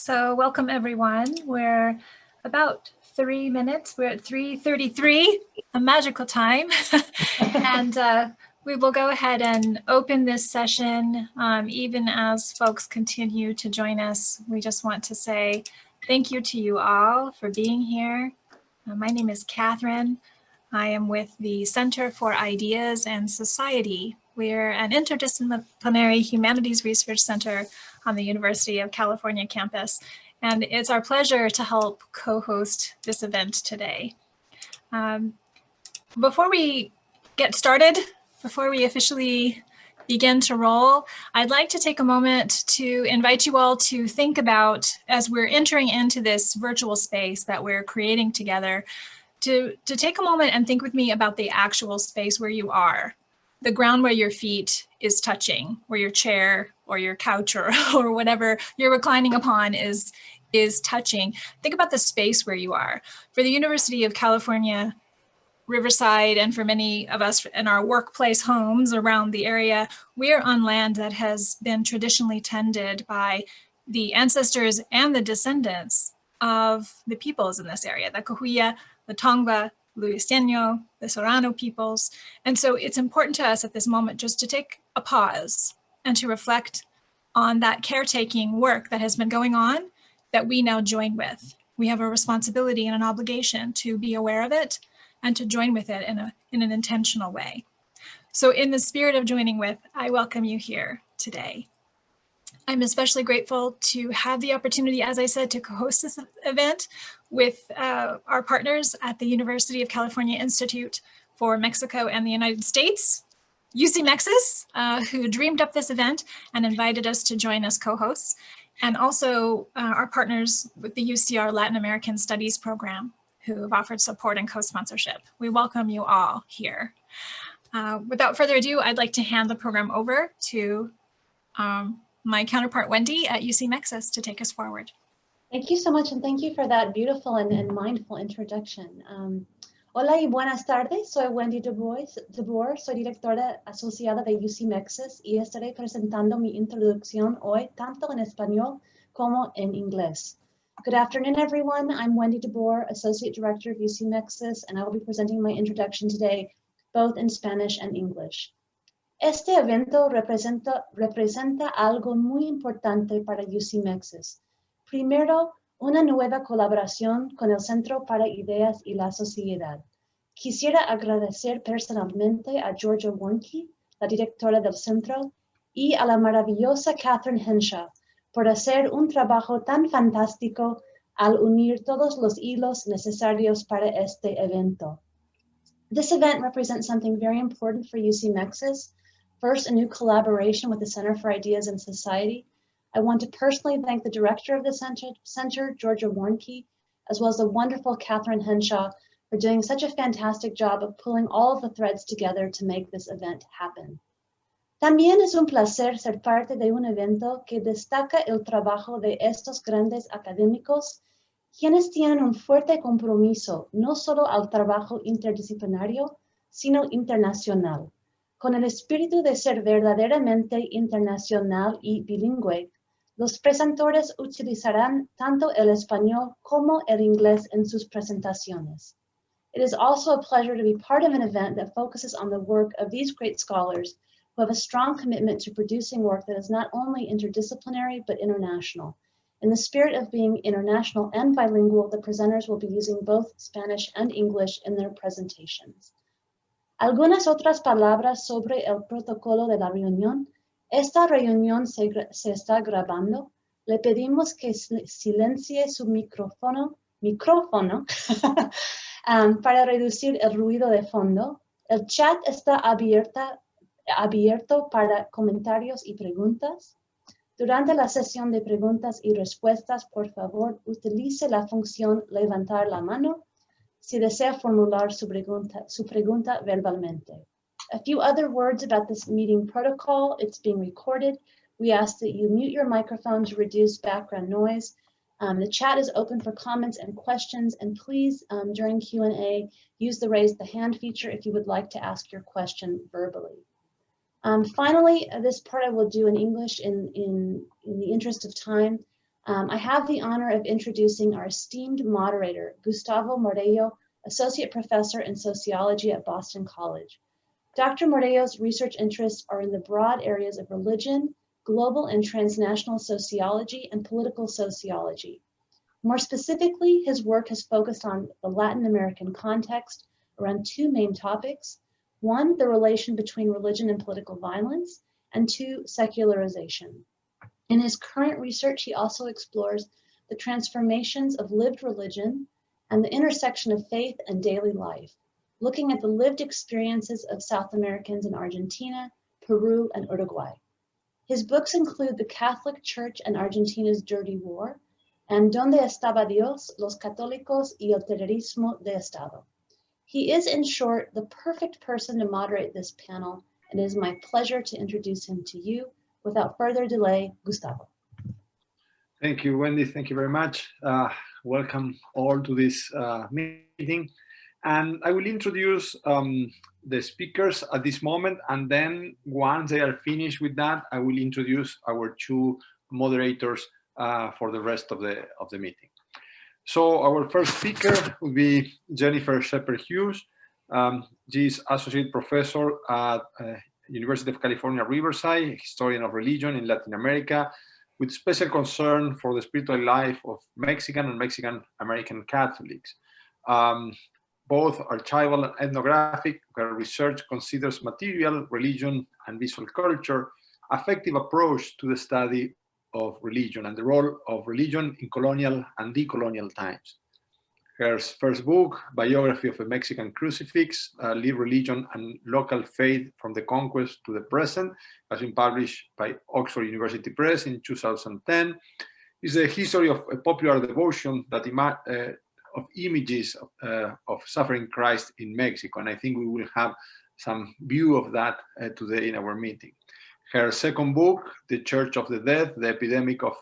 So welcome everyone. We're about 3 minutes. We're at 3:33, a magical time. And we will go ahead and open this session even as folks continue to join us. We just want to say thank you to you all for being here. My name is Catherine. I am with the Center for Ideas and Society. We're an interdisciplinary humanities research center on the University of California campus, and it's our pleasure to help co-host this event today. Before we get started, before we officially begin to roll, I'd like to take a moment to invite you all to think about, as we're entering into this virtual space that we're creating together, to take a moment and think with me about the actual space where you are, the ground where your feet is touching, where your chair or your couch or whatever you're reclining upon is touching. Think about the space where you are. For the University of California, Riverside, and for many of us in our workplace homes around the area, we are on land that has been traditionally tended by the ancestors and the descendants of the peoples in this area, the Cahuilla, the Tongva, Luisteño, the Serrano peoples. And so it's important to us at this moment just to take a pause and to reflect on that caretaking work that has been going on that we now join with. We have a responsibility and an obligation to be aware of it and to join with it in an intentional way. So in the spirit of joining with, I welcome you here today. I'm especially grateful to have the opportunity, as I said, to co-host this event with our partners at the University of California Institute for Mexico and the United States, UCMexis, who dreamed up this event and invited us to join as co-hosts, and also our partners with the UCR Latin American Studies Program, who have offered support and co-sponsorship. We welcome you all here. Without further ado, I'd like to hand the program over to my counterpart, Wendy, at UCMexis to take us forward. Thank you so much, and thank you for that beautiful and mindful introduction. Hola y buenas tardes, soy Wendy de Boer, soy directora asociada de UCMexis y estaré presentando mi introducción hoy tanto en español como en inglés. Good afternoon, everyone. I'm Wendy de Boer, Associate Director of UCMexis, and I will be presenting my introduction today, both in Spanish and English. Este evento representa algo muy importante para UCMexis. Primero, una nueva colaboración con el Centro para Ideas y la Sociedad. Quisiera agradecer personalmente a Georgia Warnke, la directora del centro, y a la maravillosa Catherine Henshaw por hacer un trabajo tan fantástico al unir todos los hilos necesarios para este evento. This event represents something very important for UCMexis. First, a new collaboration with the Center for Ideas and Society. I want to personally thank the director of the center, Georgia Warnke, as well as the wonderful Catherine Henshaw for doing such a fantastic job of pulling all of the threads together to make this event happen. También es un placer ser parte de un evento que destaca el trabajo de estos grandes académicos, quienes tienen un fuerte compromiso no solo al trabajo interdisciplinario, sino internacional. Con el espíritu de ser verdaderamente internacional y bilingüe, los presentadores utilizarán tanto el español como el inglés en sus presentaciones. It is also a pleasure to be part of an event that focuses on the work of these great scholars who have a strong commitment to producing work that is not only interdisciplinary but international. In the spirit of being international and bilingual, the presenters will be using both Spanish and English in their presentations. Algunas otras palabras sobre el protocolo de la reunión. Esta reunión se está grabando. Le pedimos que silencie su micrófono para reducir el ruido de fondo. El chat está abierto para comentarios y preguntas. Durante la sesión de preguntas y respuestas, por favor, utilice la función levantar la mano si desea formular su pregunta verbalmente. A few other words about this meeting protocol. It's being recorded. We ask that you mute your microphone to reduce background noise. The chat is open for comments and questions, and please, during Q&A, use the raise the hand feature if you would like to ask your question verbally. Finally, this part I will do in English in the interest of time. I have the honor of introducing our esteemed moderator, Gustavo Morello, Associate Professor in Sociology at Boston College. Dr. Morello's research interests are in the broad areas of religion, global and transnational sociology, and political sociology. More specifically, his work has focused on the Latin American context around two main topics. One, the relation between religion and political violence, and two, secularization. In his current research, he also explores the transformations of lived religion and the intersection of faith and daily life, looking at the lived experiences of South Americans in Argentina, Peru, and Uruguay. His books include The Catholic Church and Argentina's Dirty War, and Donde Estaba Dios, Los Católicos y el Terrorismo de Estado. He is, in short, the perfect person to moderate this panel, and it is my pleasure to introduce him to you. Without further delay, Gustavo. Thank you, Wendy. Thank you very much. Welcome all to this meeting. And I will introduce the speakers at this moment, and then once they are finished with that, I will introduce our two moderators for the rest of the meeting. So our first speaker will be Jennifer Shepherd-Hughes. She is Associate Professor at University of California, Riverside, historian of religion in Latin America, with special concern for the spiritual life of Mexican and Mexican American Catholics. Both archival and ethnographic. Her research considers material, religion, and visual culture, effective approach to the study of religion and the role of religion in colonial and decolonial times. Her first book, Biography of a Mexican Crucifix, Live Religion and Local Faith from the Conquest to the Present, has been published by Oxford University Press in 2010. Is a history of a popular devotion that of images of suffering Christ in Mexico. And I think we will have some view of that today in our meeting. Her second book, The Church of the Dead, The Epidemic of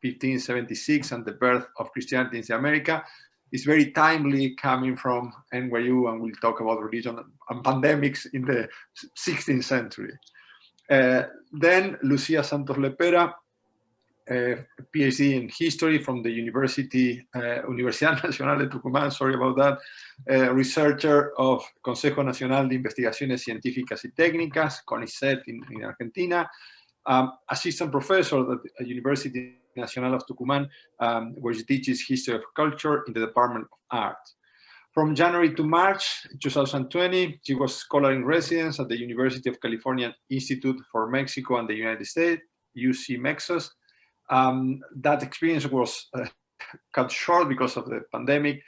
1576 and the Birth of Christianity in America, is very timely, coming from NYU, and we'll talk about religion and pandemics in the 16th century. Then Lucia Santos Lepera, PhD in history from the Universidad Nacional de Tucumán, sorry about that, researcher of Consejo Nacional de Investigaciones Científicas y Técnicas, CONICET in Argentina, assistant professor at the University Nacional of Tucumán, where she teaches history of culture in the Department of Art. From January to March 2020, she was scholar in residence at the University of California Institute for Mexico and the United States, UC-Mexos. That experience was cut short because of the pandemic.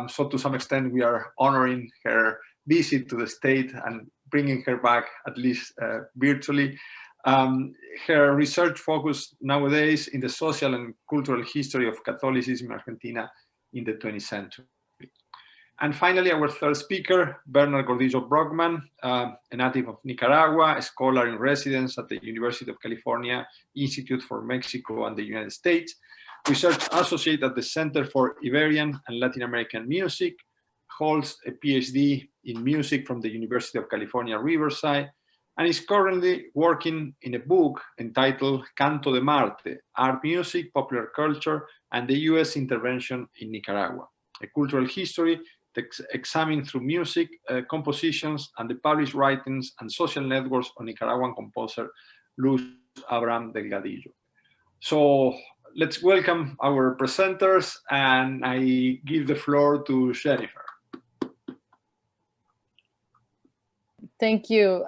So to some extent, we are honoring her visit to the state and bringing her back, at least virtually. Her research focused nowadays in the social and cultural history of Catholicism in Argentina in the 20th century. And finally, our third speaker, Bernard Gordillo Brockman, a native of Nicaragua, a scholar in residence at the University of California Institute for Mexico and the United States, research associate at the Center for Iberian and Latin American Music, holds a PhD in music from the University of California, Riverside, and is currently working in a book entitled Canto de Marte, Art Music, Popular Culture, and the U.S. Intervention in Nicaragua, a cultural history examined through music, compositions, and the published writings and social networks of Nicaraguan composer Luz Abraham Delgadillo. So let's welcome our presenters, and I give the floor to Jennifer. Thank you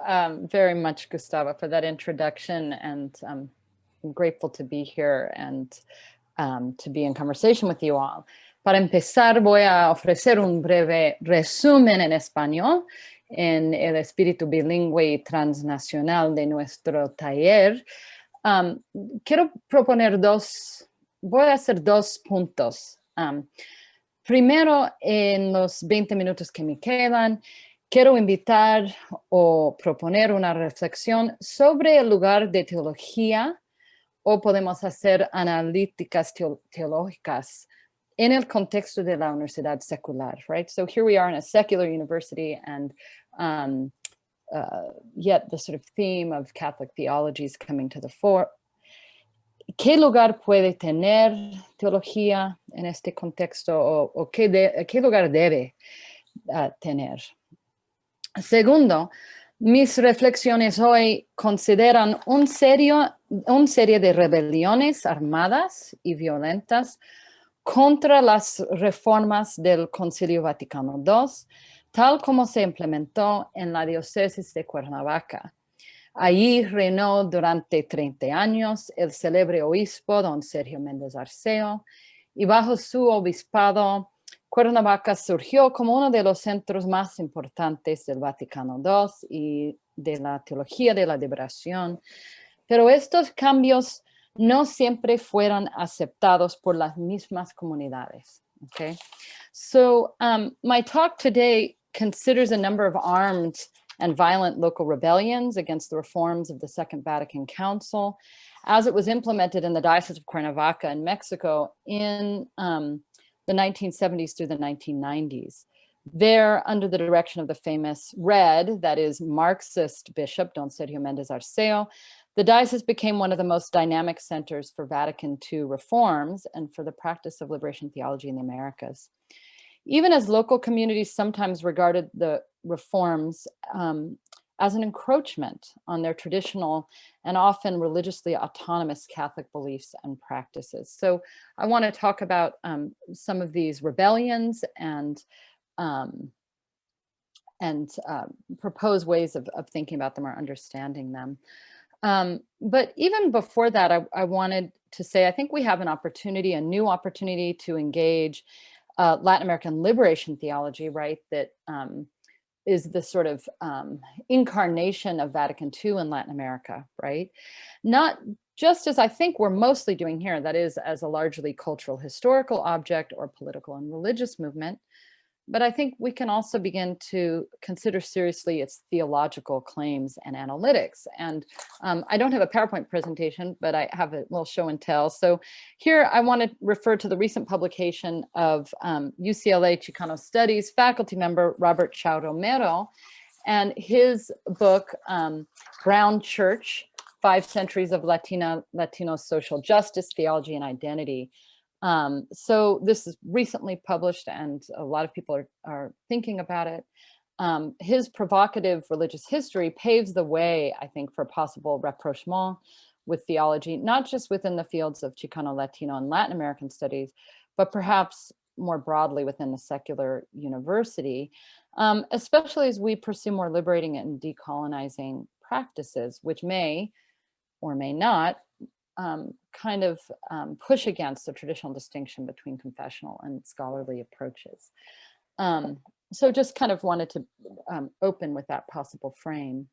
very much, Gustavo, for that introduction, and I'm grateful to be here and to be in conversation with you all. Para empezar, voy a ofrecer un breve resumen en español en el espíritu bilingüe y transnacional de nuestro taller. Quiero proponer voy a hacer dos puntos. Primero, en los 20 minutos que me quedan, quiero invitar o proponer una reflexión sobre el lugar de teología, o podemos hacer analíticas teológicas in el contexto de la universidad secular, right? So here we are in a secular university, and yet the sort of theme of Catholic theology is coming to the fore. ¿Qué lugar puede tener teología en este contexto o qué lugar debe tener? Segundo, mis reflexiones hoy consideran una serie de rebeliones armadas y violentas contra las reformas del Concilio Vaticano II, tal como se implementó en la diócesis de Cuernavaca. Allí reinó durante 30 años el célebre obispo don Sergio Méndez Arceo, y bajo su obispado, Cuernavaca surgió como uno de los centros más importantes del Vaticano II y de la teología de la liberación. Pero estos cambios no siempre fueron aceptados por las mismas comunidades. Okay? So my talk today considers a number of armed and violent local rebellions against the reforms of the Second Vatican Council as it was implemented in the Diocese of Cuernavaca in Mexico in the 1970s through the 1990s. There, under the direction of the famous Red, that is Marxist Bishop Don Sergio Méndez Arceo, the diocese became one of the most dynamic centers for Vatican II reforms and for the practice of liberation theology in the Americas. Even as local communities sometimes regarded the reforms as an encroachment on their traditional and often religiously autonomous Catholic beliefs and practices. So I want to talk about some of these rebellions and propose ways of thinking about them or understanding them. But even before that, I wanted to say, I think we have an opportunity, a new opportunity to engage Latin American liberation theology, right? That is the sort of incarnation of Vatican II in Latin America, right? Not just as I think we're mostly doing here, that is as a largely cultural historical object or political and religious movement, but I think we can also begin to consider seriously its theological claims and analytics. And I don't have a PowerPoint presentation, but I have a little show and tell. So here I want to refer to the recent publication of UCLA Chicano Studies faculty member Robert Chao Romero and his book, Brown Church, 5 Centuries of Latino Social Justice, Theology, and Identity. So this is recently published and a lot of people are thinking about it. His provocative religious history paves the way, I think, for possible rapprochement with theology, not just within the fields of Chicano, Latino, and Latin American studies, but perhaps more broadly within the secular university, especially as we pursue more liberating and decolonizing practices, which may or may not push against the traditional distinction between confessional and scholarly approaches. So just kind of wanted to open with that possible frame.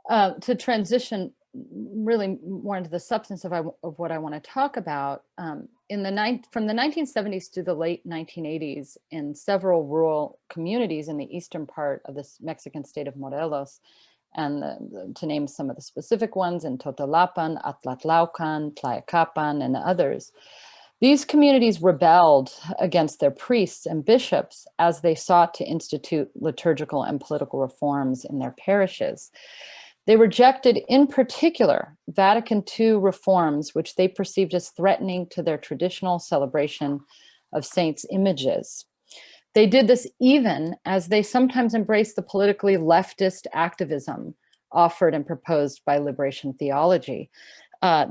To transition really more into the substance of what I want to talk about, from the 1970s to the late 1980s in several rural communities in the eastern part of this Mexican state of Morelos, and to name some of the specific ones in Totolapan, Atlatlaucan, Tlayacapan, and others. These communities rebelled against their priests and bishops as they sought to institute liturgical and political reforms in their parishes. They rejected, in particular, Vatican II reforms, which they perceived as threatening to their traditional celebration of saints' images. They did this even as they sometimes embraced the politically leftist activism offered and proposed by liberation theology.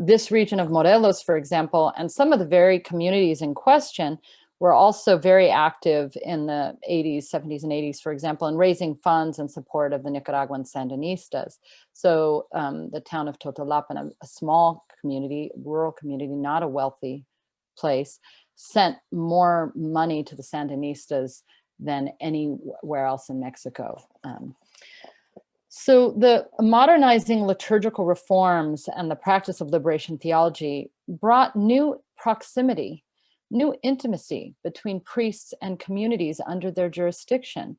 This region of Morelos, for example, and some of the very communities in question were also very active in the 80s, 70s, and 80s, for example, in raising funds in support of the Nicaraguan Sandinistas. So the town of Totolapan, a small community, rural community, not a wealthy place, sent more money to the Sandinistas than anywhere else in Mexico. So the modernizing liturgical reforms and the practice of liberation theology brought new proximity, new intimacy between priests and communities under their jurisdiction,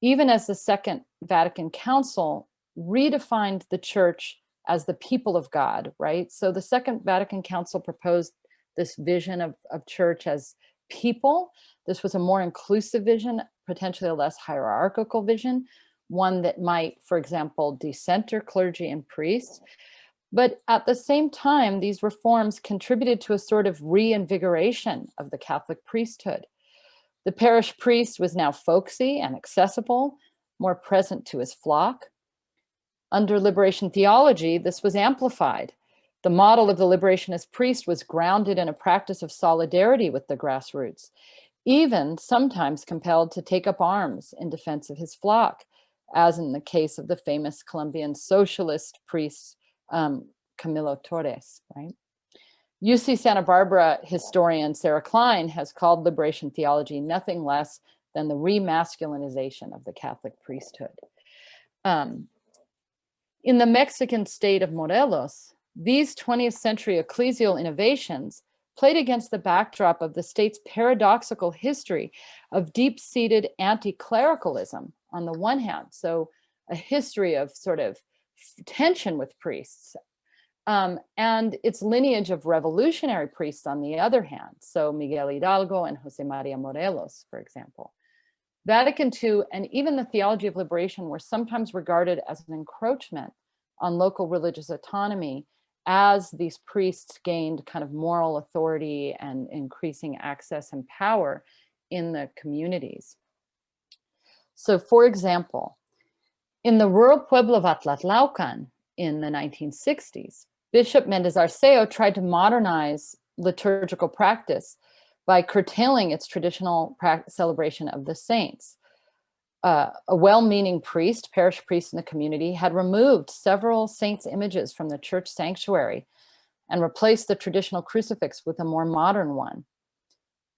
even as the Second Vatican Council redefined the church as the people of God, right? So the Second Vatican Council proposed this vision of church as people. This was a more inclusive vision, potentially a less hierarchical vision, one that might, for example, decenter clergy and priests. But at the same time, these reforms contributed to a sort of reinvigoration of the Catholic priesthood. The parish priest was now folksy and accessible, more present to his flock. Under liberation theology, this was amplified. The model of the liberationist priest was grounded in a practice of solidarity with the grassroots, even sometimes compelled to take up arms in defense of his flock, as in the case of the famous Colombian socialist priest, Camilo Torres, right? UC Santa Barbara historian Sarah Klein has called liberation theology nothing less than the remasculinization of the Catholic priesthood. In the Mexican state of Morelos, these 20th century ecclesial innovations played against the backdrop of the state's paradoxical history of deep-seated anti-clericalism on the one hand, so a history of sort of tension with priests, and its lineage of revolutionary priests on the other hand, so Miguel Hidalgo and Jose Maria Morelos, for example. Vatican II and even the theology of liberation were sometimes regarded as an encroachment on local religious autonomy as these priests gained kind of moral authority and increasing access and power in the communities. So for example, in the rural pueblo of Atlatlaucan in the 1960s, Bishop Mendez Arceo tried to modernize liturgical practice by curtailing its traditional celebration of the saints. A well-meaning priest, parish priest in the community, had removed several saints' images from the church sanctuary and replaced the traditional crucifix with a more modern one.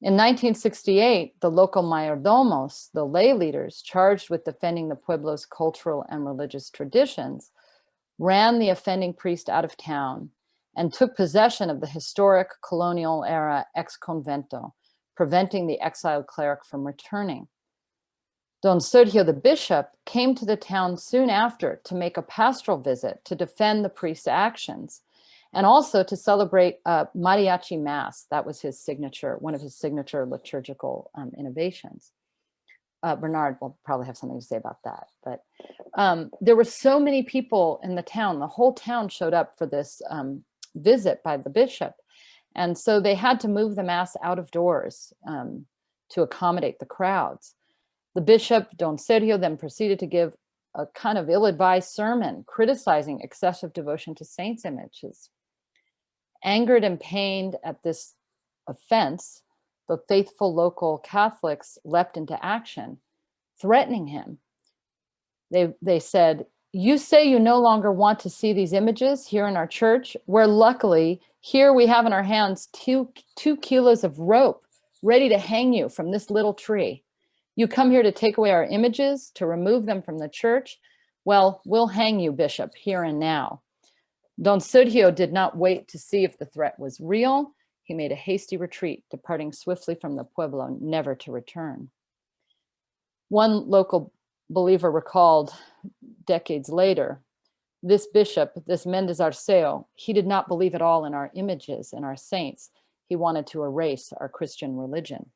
In 1968, the local mayordomos, the lay leaders charged with defending the pueblo's cultural and religious traditions, ran the offending priest out of town and took possession of the historic colonial era ex-convento, preventing the exiled cleric from returning. Don Sergio, the bishop, came to the town soon after to make a pastoral visit to defend the priest's actions and also to celebrate a mariachi mass. That was his signature, one of his signature liturgical innovations. Bernard will probably have something to say about that. But there were so many people in the town, the whole town showed up for this visit by the bishop. And so they had to move the mass out of doors to accommodate the crowds. The bishop, Don Sergio, then proceeded to give a kind of ill-advised sermon criticizing excessive devotion to saints' images. Angered and pained at this offense, the faithful local Catholics leapt into action, threatening him. They said, "You say you no longer want to see these images here in our church, where luckily here we have in our hands two kilos of rope ready to hang you from this little tree. You come here to take away our images, to remove them from the church? Well, we'll hang you, Bishop, here and now." Don Sergio did not wait to see if the threat was real. He made a hasty retreat, departing swiftly from the pueblo, never to return. One local believer recalled decades later, this bishop, this Mendez Arceo, he did not believe at all in our images and our saints. He wanted to erase our Christian religion.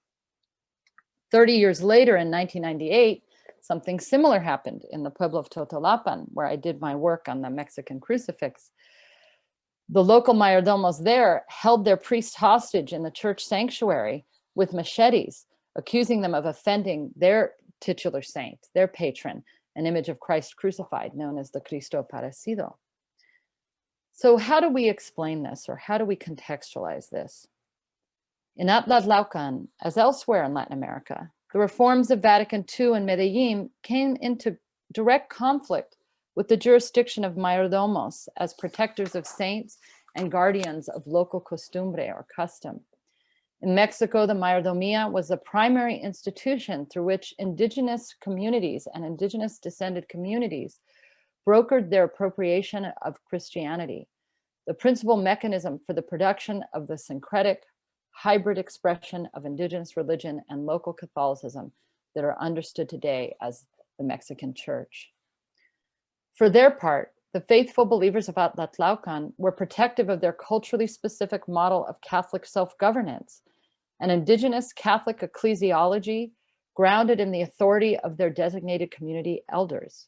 30 years later, in 1998, something similar happened in the pueblo of Totolapan, where I did my work on the Mexican crucifix. The local mayordomos there held their priests hostage in the church sanctuary with machetes, accusing them of offending their titular saint, their patron, an image of Christ crucified known as the Cristo Parecido. So how do we explain this, or how do we contextualize this? In Atlatlaucan, as elsewhere in Latin America, the reforms of Vatican II and Medellin came into direct conflict with the jurisdiction of mayordomos as protectors of saints and guardians of local costumbre or custom. In Mexico, the mayordomia was the primary institution through which indigenous communities and indigenous descended communities brokered their appropriation of Christianity, the principal mechanism for the production of the syncretic, hybrid expression of indigenous religion and local Catholicism that are understood today as the Mexican Church. For their part, the faithful believers of Atlatlaucan were protective of their culturally specific model of Catholic self-governance, an indigenous Catholic ecclesiology grounded in the authority of their designated community elders.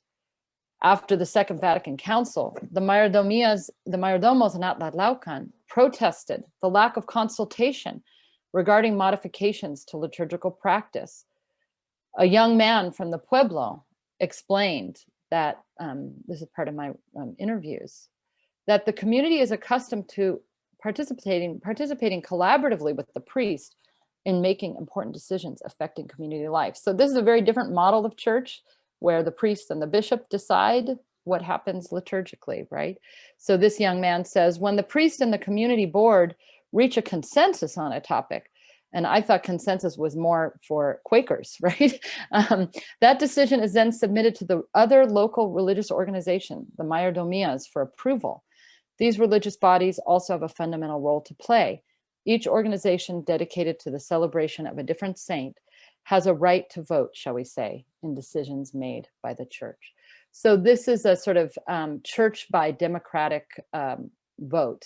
After the Second Vatican Council, the mayordomos in Atlatlaucan protested the lack of consultation regarding modifications to liturgical practice. A young man from the pueblo explained that, this is part of my interviews, that the community is accustomed to participating collaboratively with the priest in making important decisions affecting community life. So this is a very different model of church, where the priest and the bishop decide what happens liturgically, right? So this young man says, when the priest and the community board reach a consensus on a topic, and I thought consensus was more for Quakers, right? That decision is then submitted to the other local religious organization, the mayordomías, for approval. These religious bodies also have a fundamental role to play. Each organization dedicated to the celebration of a different saint has a right to vote, shall we say, in decisions made by the church. So this is a sort of church by democratic vote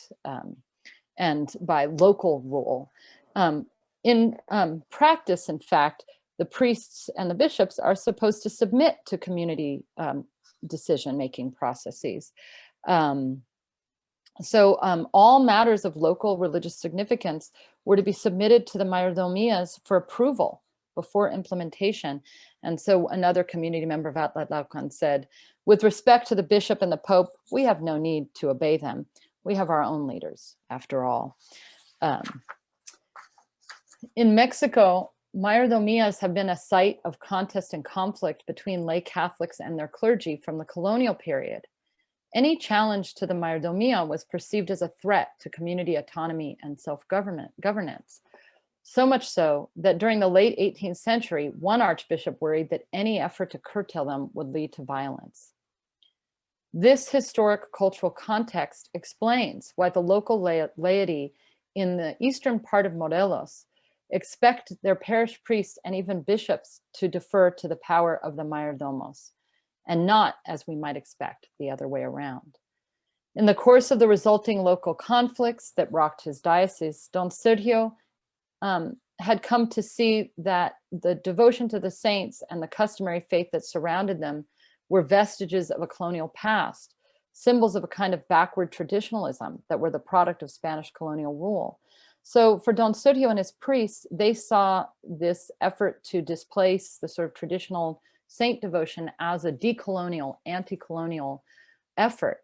and by local rule. In practice, in fact, the priests and the bishops are supposed to submit to community decision-making processes. So all matters of local religious significance were to be submitted to the mayordomías for approval before implementation. And so another community member of Atlatlaucan said, with respect to the bishop and the pope, we have no need to obey them. We have our own leaders, after all. In Mexico, mayordomías have been a site of contest and conflict between lay Catholics and their clergy from the colonial period. Any challenge to the mayordomía was perceived as a threat to community autonomy and self-governance. So much so that during the late 18th century, one archbishop worried that any effort to curtail them would lead to violence. This historic cultural context explains why the local laity in the eastern part of Morelos expect their parish priests and even bishops to defer to the power of the mayordomos, and not, as we might expect, the other way around. In the course of the resulting local conflicts that rocked his diocese, Don Sergio had come to see that the devotion to the saints and the customary faith that surrounded them were vestiges of a colonial past, symbols of a kind of backward traditionalism that were the product of Spanish colonial rule. So for Don Sergio and his priests, they saw this effort to displace the sort of traditional saint devotion as a decolonial, anti-colonial effort.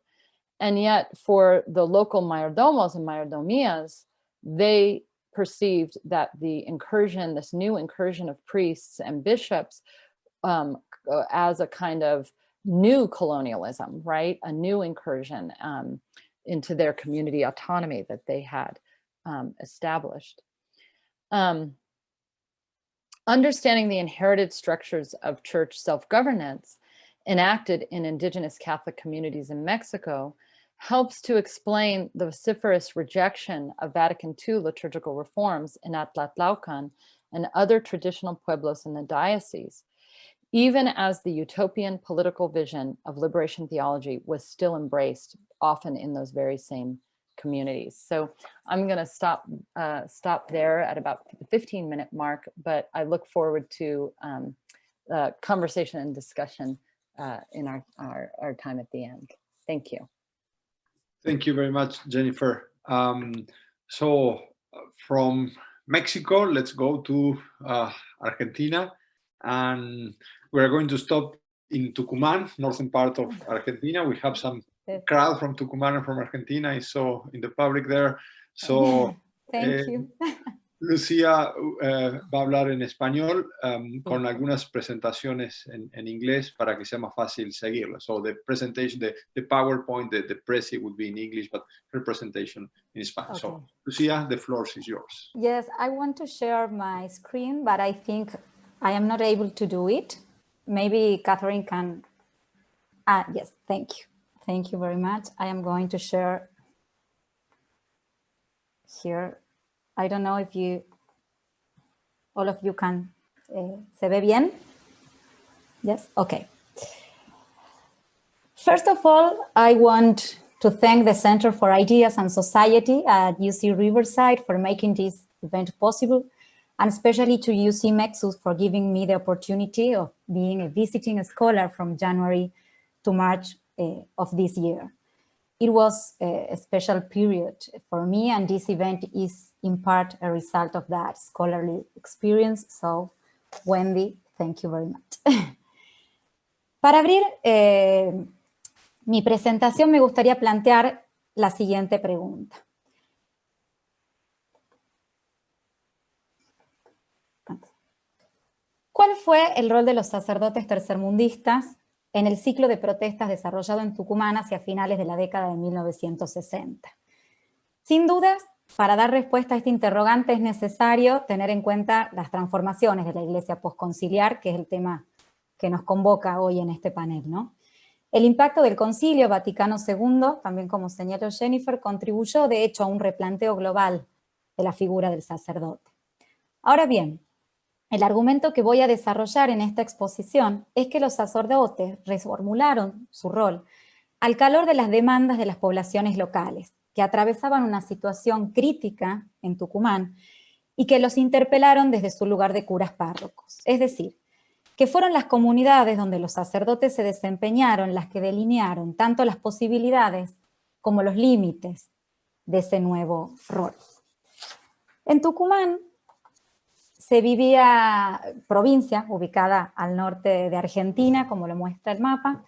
And yet for the local mayordomos and mayordomías, they perceived that the incursion, this new incursion of priests and bishops as a kind of new colonialism, right? A new incursion into their community autonomy that they had established. Understanding the inherited structures of church self-governance enacted in indigenous Catholic communities in Mexico helps to explain the vociferous rejection of Vatican II liturgical reforms in Atlatlaucan and other traditional pueblos in the diocese, even as the utopian political vision of liberation theology was still embraced, often in those very same communities. So I'm going to stop there at about the 15-minute mark, but I look forward to conversation and discussion in our time at the end. Thank you. Thank you very much, Jennifer. So from Mexico, let's go to Argentina, and we're going to stop in Tucumán, northern part of Argentina. We have some crowd from Tucumán and from Argentina. I saw in the public there. So thank you. Lucía va a hablar en español con algunas presentaciones en inglés para que sea más fácil seguirlo. So the presentation, the PowerPoint, the presi would be in English, but her presentation in Spanish. Okay. So Lucía, the floor is yours. Yes, I want to share my screen, but I think I am not able to do it. Maybe Catherine can. Yes, thank you. Thank you very much. I am going to share here. I don't know if all of you can, ¿se ve bien? Yes, okay. First of all, I want to thank the Center for Ideas and Society at UC Riverside for making this event possible, and especially to UC Mexus for giving me the opportunity of being a visiting scholar from January to March of this year. It was a special period for me, and this event is in part a result of that scholarly experience. So, Wendy, thank you very much. Para abrir mi presentación me gustaría plantear la siguiente pregunta. ¿Cuál fue el rol de los sacerdotes tercermundistas en el ciclo de protestas desarrollado en Tucumán hacia finales de la década de 1960? Sin dudas, para dar respuesta a este interrogante es necesario tener en cuenta las transformaciones de la Iglesia posconciliar, que es el tema que nos convoca hoy en este panel, ¿no? El impacto del Concilio Vaticano II, también como señaló Jennifer, contribuyó de hecho a un replanteo global de la figura del sacerdote. Ahora bien, el argumento que voy a desarrollar en esta exposición es que los sacerdotes reformularon su rol al calor de las demandas de las poblaciones locales, que atravesaban una situación crítica en Tucumán y que los interpelaron desde su lugar de curas párrocos. Es decir, que fueron las comunidades donde los sacerdotes se desempeñaron las que delinearon tanto las posibilidades como los límites de ese nuevo rol. En Tucumán se vivía, provincia ubicada al norte de Argentina, como lo muestra el mapa,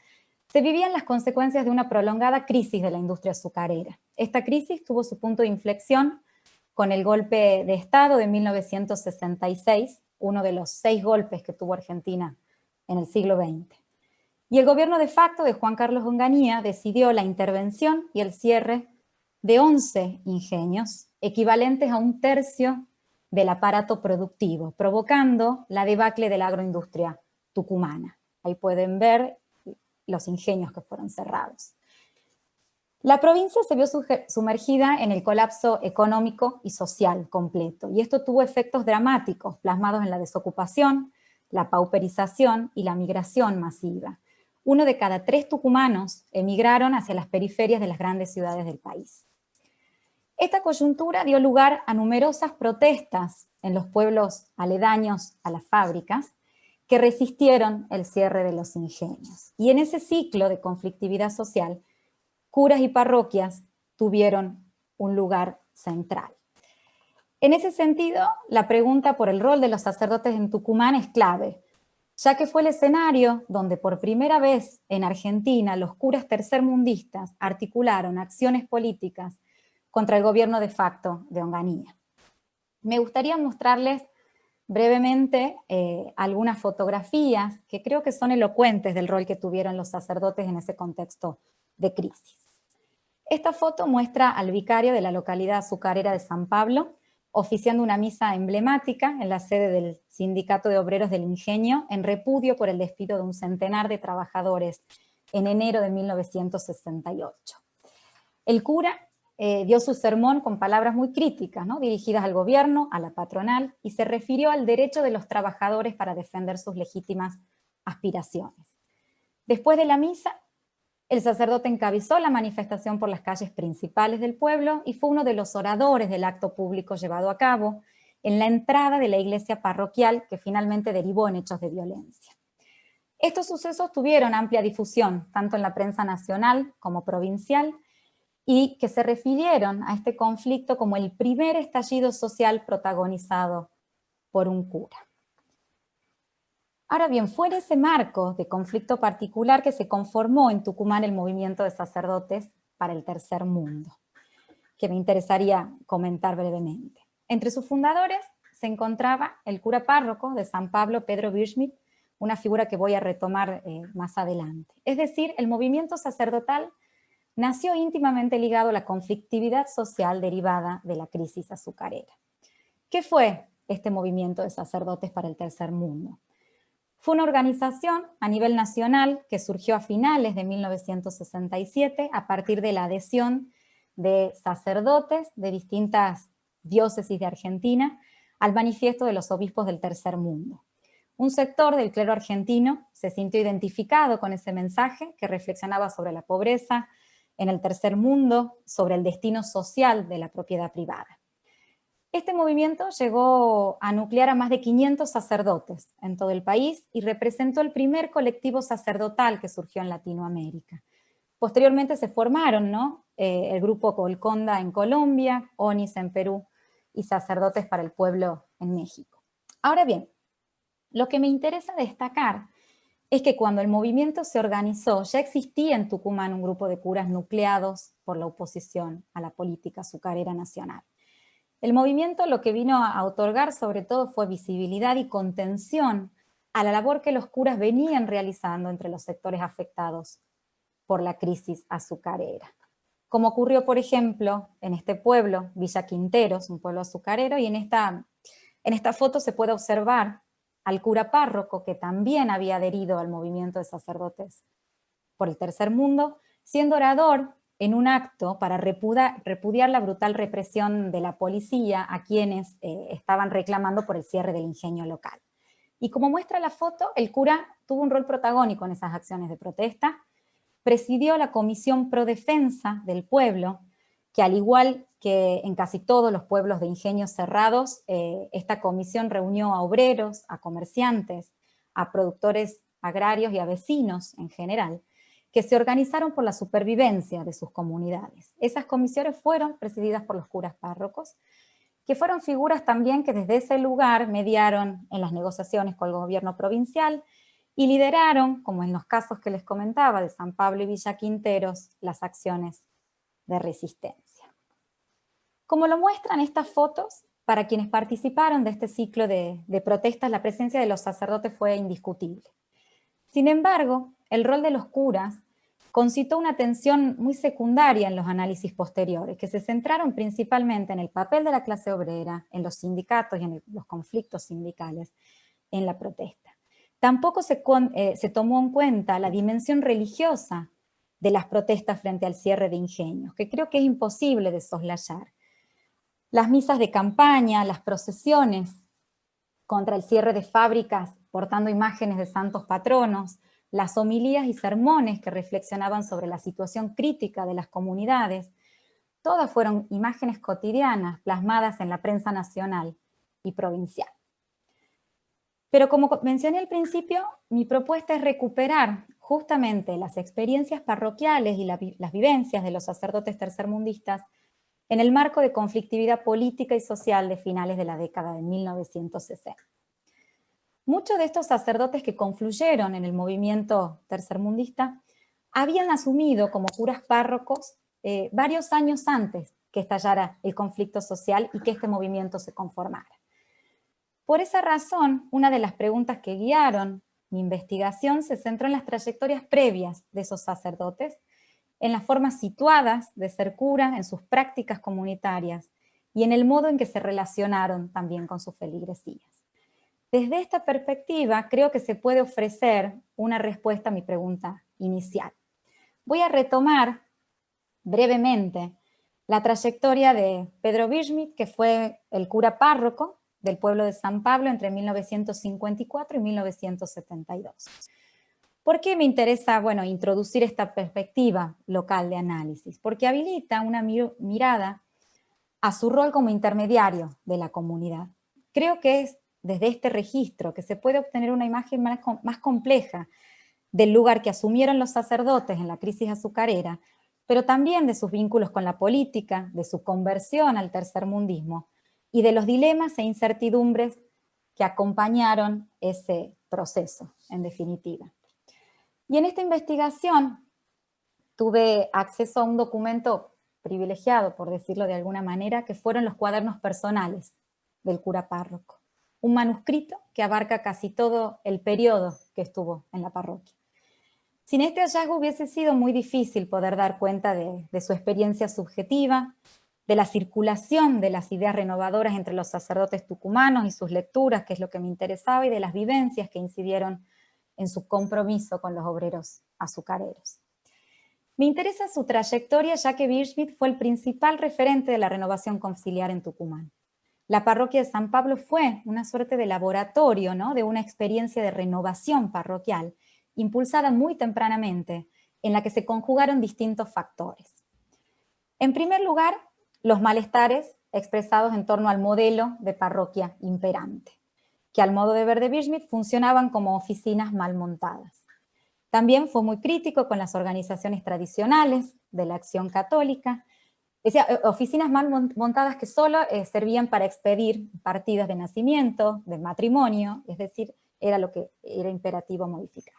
se vivían las consecuencias de una prolongada crisis de la industria azucarera. Esta crisis tuvo su punto de inflexión con el golpe de Estado de 1966, uno de los 6 golpes que tuvo Argentina en el siglo XX. Y el gobierno de facto de Juan Carlos Onganía decidió la intervención y el cierre de 11 ingenios, equivalentes a 1/3 del aparato productivo, provocando la debacle de la agroindustria tucumana. Ahí pueden ver los ingenios que fueron cerrados. La provincia se vio sumergida en el colapso económico y social completo, y esto tuvo efectos dramáticos plasmados en la desocupación, la pauperización y la migración masiva. 1 de cada 3 tucumanos emigraron hacia las periferias de las grandes ciudades del país. Esta coyuntura dio lugar a numerosas protestas en los pueblos aledaños a las fábricas que resistieron el cierre de los ingenios. Y en ese ciclo de conflictividad social, curas y parroquias tuvieron un lugar central. En ese sentido, la pregunta por el rol de los sacerdotes en Tucumán es clave, ya que fue el escenario donde por primera vez en Argentina los curas tercermundistas articularon acciones políticas contra el gobierno de facto de Onganía. Me gustaría mostrarles brevemente algunas fotografías que creo que son elocuentes del rol que tuvieron los sacerdotes en ese contexto de crisis. Esta foto muestra al vicario de la localidad azucarera de San Pablo oficiando una misa emblemática en la sede del Sindicato de Obreros del Ingenio en repudio por el despido de un centenar de trabajadores en enero de 1968. El cura dio su sermón con palabras muy críticas, ¿no?, dirigidas al gobierno, a la patronal, y se refirió al derecho de los trabajadores para defender sus legítimas aspiraciones. Después de la misa, el sacerdote encabezó la manifestación por las calles principales del pueblo y fue uno de los oradores del acto público llevado a cabo en la entrada de la iglesia parroquial que finalmente derivó en hechos de violencia. Estos sucesos tuvieron amplia difusión, tanto en la prensa nacional como provincial, y que se refirieron a este conflicto como el primer estallido social protagonizado por un cura. Ahora bien, fue en ese marco de conflicto particular que se conformó en Tucumán el movimiento de sacerdotes para el tercer mundo, que me interesaría comentar brevemente. Entre sus fundadores se encontraba el cura párroco de San Pablo, Pedro Birschmidt, una figura que voy a retomar más adelante. Es decir, el movimiento sacerdotal nació íntimamente ligado a la conflictividad social derivada de la crisis azucarera. ¿Qué fue este movimiento de sacerdotes para el tercer mundo? Fue una organización a nivel nacional que surgió a finales de 1967 a partir de la adhesión de sacerdotes de distintas diócesis de Argentina al manifiesto de los obispos del tercer mundo. Un sector del clero argentino se sintió identificado con ese mensaje que reflexionaba sobre la pobreza en el tercer mundo, sobre el destino social de la propiedad privada. Este movimiento llegó a nuclear a más de 500 sacerdotes en todo el país y representó el primer colectivo sacerdotal que surgió en Latinoamérica. Posteriormente se formaron, ¿no? El grupo Golconda en Colombia, ONIS en Perú y Sacerdotes para el Pueblo en México. Ahora bien, lo que me interesa destacar es que cuando el movimiento se organizó, ya existía en Tucumán un grupo de curas nucleados por la oposición a la política azucarera nacional. El movimiento lo que vino a otorgar sobre todo fue visibilidad y contención a la labor que los curas venían realizando entre los sectores afectados por la crisis azucarera. Como ocurrió, por ejemplo, en este pueblo, Villa Quinteros, un pueblo azucarero, y en esta foto se puede observar al cura párroco que también había adherido al movimiento de sacerdotes por el Tercer Mundo, siendo orador en un acto para repudiar la brutal represión de la policía a quienes estaban reclamando por el cierre del ingenio local. Y como muestra la foto, el cura tuvo un rol protagónico en esas acciones de protesta, presidió la Comisión Pro Defensa del Pueblo, que al igual que en casi todos los pueblos de ingenios cerrados, esta comisión reunió a obreros, a comerciantes, a productores agrarios y a vecinos en general, que se organizaron por la supervivencia de sus comunidades. Esas comisiones fueron presididas por los curas párrocos, que fueron figuras también que desde ese lugar mediaron en las negociaciones con el gobierno provincial y lideraron, como en los casos que les comentaba de San Pablo y Villa Quinteros, las acciones de resistencia. Como lo muestran estas fotos, para quienes participaron de este ciclo de protestas, la presencia de los sacerdotes fue indiscutible. Sin embargo, el rol de los curas concitó una atención muy secundaria en los análisis posteriores, que se centraron principalmente en el papel de la clase obrera, en los sindicatos y en los conflictos sindicales, en la protesta. Tampoco se tomó en cuenta la dimensión religiosa de las protestas frente al cierre de ingenios, que creo que es imposible de soslayar. Las misas de campaña, las procesiones contra el cierre de fábricas portando imágenes de santos patronos, las homilías y sermones que reflexionaban sobre la situación crítica de las comunidades, todas fueron imágenes cotidianas plasmadas en la prensa nacional y provincial. Pero como mencioné al principio, mi propuesta es recuperar justamente las experiencias parroquiales y las vivencias de los sacerdotes tercermundistas en el marco de conflictividad política y social de finales de la década de 1960. Muchos de estos sacerdotes que confluyeron en el movimiento tercermundista habían asumido como curas párrocos varios años antes que estallara el conflicto social y que este movimiento se conformara. Por esa razón, una de las preguntas que guiaron mi investigación se centró en las trayectorias previas de esos sacerdotes, en las formas situadas de ser cura, en sus prácticas comunitarias y en el modo en que se relacionaron también con sus feligresías. Desde esta perspectiva, creo que se puede ofrecer una respuesta a mi pregunta inicial. Voy a retomar brevemente la trayectoria de Pedro Birschmidt, que fue el cura párroco del pueblo de San Pablo entre 1954 y 1972. ¿Por qué me interesa, introducir esta perspectiva local de análisis? Porque habilita una mirada a su rol como intermediario de la comunidad. Creo que es desde este registro que se puede obtener una imagen más compleja del lugar que asumieron los sacerdotes en la crisis azucarera, pero también de sus vínculos con la política, de su conversión al tercermundismo y de los dilemas e incertidumbres que acompañaron ese proceso, en definitiva. Y en esta investigación tuve acceso a un documento privilegiado, por decirlo de alguna manera, que fueron los cuadernos personales del cura párroco. Un manuscrito que abarca casi todo el periodo que estuvo en la parroquia. Sin este hallazgo hubiese sido muy difícil poder dar cuenta de su experiencia subjetiva, de la circulación de las ideas renovadoras entre los sacerdotes tucumanos y sus lecturas, que es lo que me interesaba, y de las vivencias que incidieron en su compromiso con los obreros azucareros. Me interesa su trayectoria, ya que Birschmidt fue el principal referente de la renovación conciliar en Tucumán. La parroquia de San Pablo fue una suerte de laboratorio, ¿no?, de una experiencia de renovación parroquial, impulsada muy tempranamente, en la que se conjugaron distintos factores. En primer lugar, los malestares expresados en torno al modelo de parroquia imperante, que al modo de ver de Birchmith funcionaban como oficinas mal montadas. También fue muy crítico con las organizaciones tradicionales de la acción católica, decía, oficinas mal montadas que solo servían para expedir partidas de nacimiento, de matrimonio, es decir, era lo que era imperativo modificar.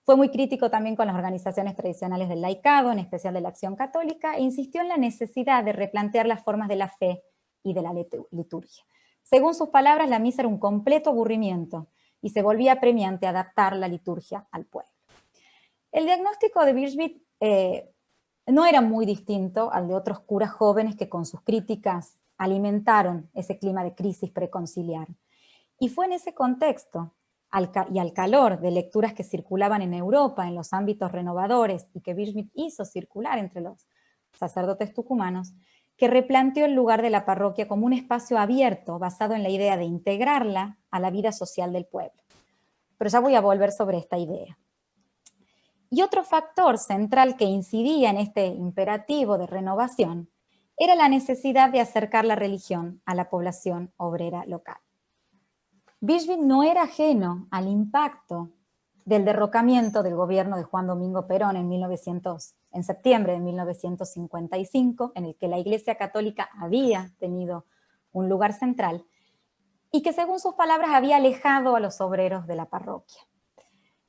Fue muy crítico también con las organizaciones tradicionales del laicado, en especial de la acción católica, e insistió en la necesidad de replantear las formas de la fe y de la liturgia. Según sus palabras, la misa era un completo aburrimiento y se volvía apremiante adaptar la liturgia al pueblo. El diagnóstico de Birchmith no era muy distinto al de otros curas jóvenes que con sus críticas alimentaron ese clima de crisis preconciliar. Y fue en ese contexto y al calor de lecturas que circulaban en Europa en los ámbitos renovadores y que Birchmith hizo circular entre los sacerdotes tucumanos, que replanteó el lugar de la parroquia como un espacio abierto basado en la idea de integrarla a la vida social del pueblo. Pero ya voy a volver sobre esta idea. Y otro factor central que incidía en este imperativo de renovación era la necesidad de acercar la religión a la población obrera local. Birchmith no era ajeno al impacto del derrocamiento del gobierno de Juan Domingo Perón en septiembre de 1955, en el que la Iglesia Católica había tenido un lugar central, y que según sus palabras había alejado a los obreros de la parroquia.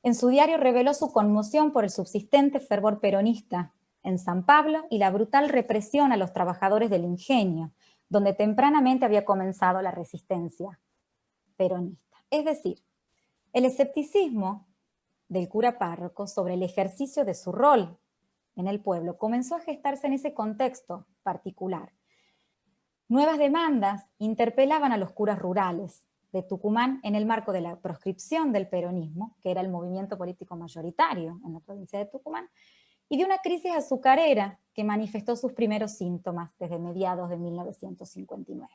En su diario reveló su conmoción por el subsistente fervor peronista en San Pablo y la brutal represión a los trabajadores del ingenio, donde tempranamente había comenzado la resistencia peronista. Es decir, el escepticismo del cura párroco sobre el ejercicio de su rol en el pueblo comenzó a gestarse en ese contexto particular. Nuevas demandas interpelaban a los curas rurales de Tucumán en el marco de la proscripción del peronismo, que era el movimiento político mayoritario en la provincia de Tucumán, y de una crisis azucarera que manifestó sus primeros síntomas desde mediados de 1959.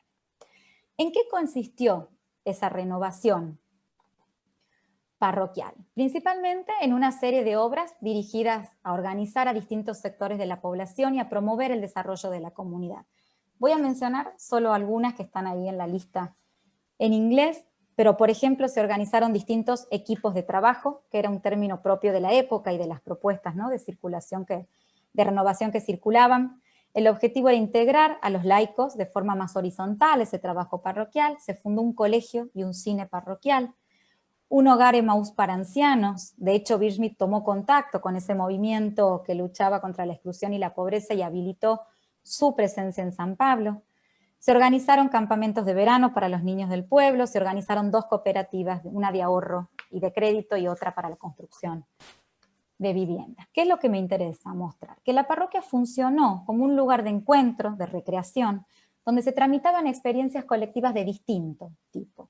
¿En qué consistió esa renovación parroquial? Principalmente en una serie de obras dirigidas a organizar a distintos sectores de la población y a promover el desarrollo de la comunidad. Voy a mencionar solo algunas que están ahí en la lista en inglés, pero por ejemplo se organizaron distintos equipos de trabajo, que era un término propio de la época y de las propuestas, ¿no?, de circulación, de renovación que circulaban. El objetivo era integrar a los laicos de forma más horizontal ese trabajo parroquial. Se fundó un colegio y un cine parroquial, un hogar Emaús para ancianos. De hecho, Birchmith tomó contacto con ese movimiento que luchaba contra la exclusión y la pobreza y habilitó su presencia en San Pablo. Se organizaron campamentos de verano para los niños del pueblo, se organizaron 2 cooperativas, una de ahorro y de crédito y otra para la construcción de viviendas. ¿Qué es lo que me interesa mostrar? Que la parroquia funcionó como un lugar de encuentro, de recreación, donde se tramitaban experiencias colectivas de distinto tipo.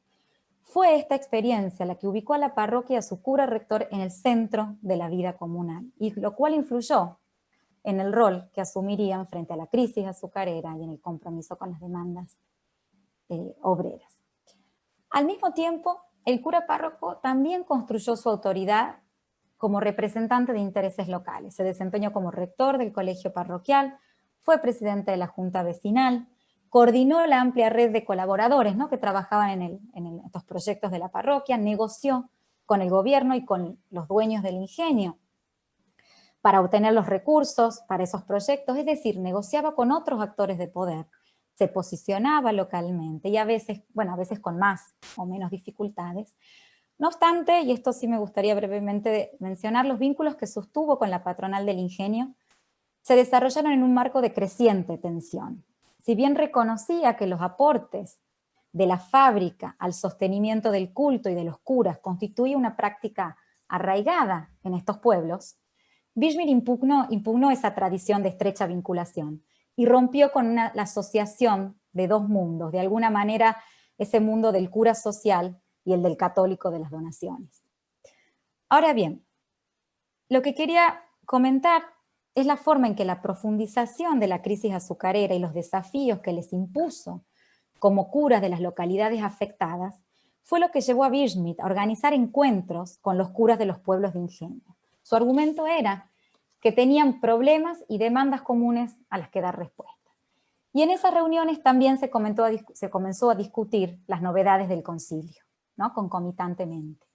Fue esta experiencia la que ubicó a la parroquia y a su cura rector en el centro de la vida comunal, y lo cual influyó en el rol que asumirían frente a la crisis azucarera y en el compromiso con las demandas obreras. Al mismo tiempo, el cura párroco también construyó su autoridad como representante de intereses locales. Se desempeñó como rector del colegio parroquial, fue presidente de la junta vecinal, coordinó la amplia red de colaboradores, ¿no?, que trabajaban en estos proyectos de la parroquia, negoció con el gobierno y con los dueños del ingenio para obtener los recursos para esos proyectos, es decir, negociaba con otros actores de poder, se posicionaba localmente y a veces con más o menos dificultades. No obstante, y esto sí me gustaría brevemente mencionar, los vínculos que sostuvo con la patronal del ingenio se desarrollaron en un marco de creciente tensión. Si bien reconocía que los aportes de la fábrica al sostenimiento del culto y de los curas constituía una práctica arraigada en estos pueblos, Birchmith impugnó esa tradición de estrecha vinculación y rompió con la asociación de 2 mundos, de alguna manera ese mundo del cura social y el del católico de las donaciones. Ahora bien, lo que quería comentar es la forma en que la profundización de la crisis azucarera y los desafíos que les impuso como curas de las localidades afectadas fue lo que llevó a Birchmith a organizar encuentros con los curas de los pueblos de ingenio. Su argumento era que tenían problemas y demandas comunes a las que dar respuesta. Y en esas reuniones también se comenzó a discutir las novedades del concilio, ¿no? Concomitantemente.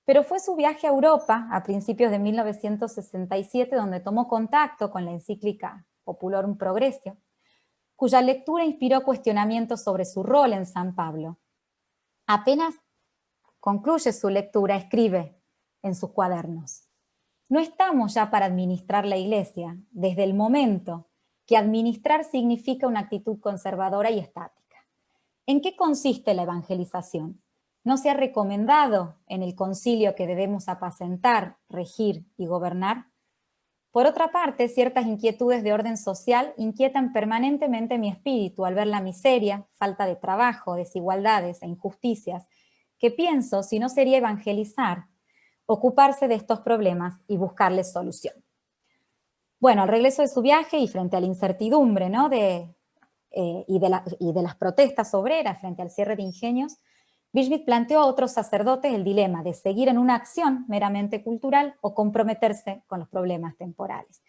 Pero fue su viaje a Europa a principios de 1967 donde tomó contacto con la encíclica Populorum Progressio, cuya lectura inspiró cuestionamientos sobre su rol en San Pablo. Apenas concluye su lectura, escribe en sus cuadernos: no estamos ya para administrar la Iglesia desde el momento que administrar significa una actitud conservadora y estática. ¿En qué consiste la evangelización? ¿No se ha recomendado en el concilio que debemos apacentar, regir y gobernar? Por otra parte, ciertas inquietudes de orden social inquietan permanentemente mi espíritu al ver la miseria, falta de trabajo, desigualdades e injusticias, que pienso, si no sería evangelizar, ocuparse de estos problemas y buscarles solución. Bueno, al regreso de su viaje y frente a la incertidumbre, ¿no? y de las protestas obreras frente al cierre de ingenios, Bishop planteó a otros sacerdotes el dilema de seguir en una acción meramente cultural o comprometerse con los problemas temporales.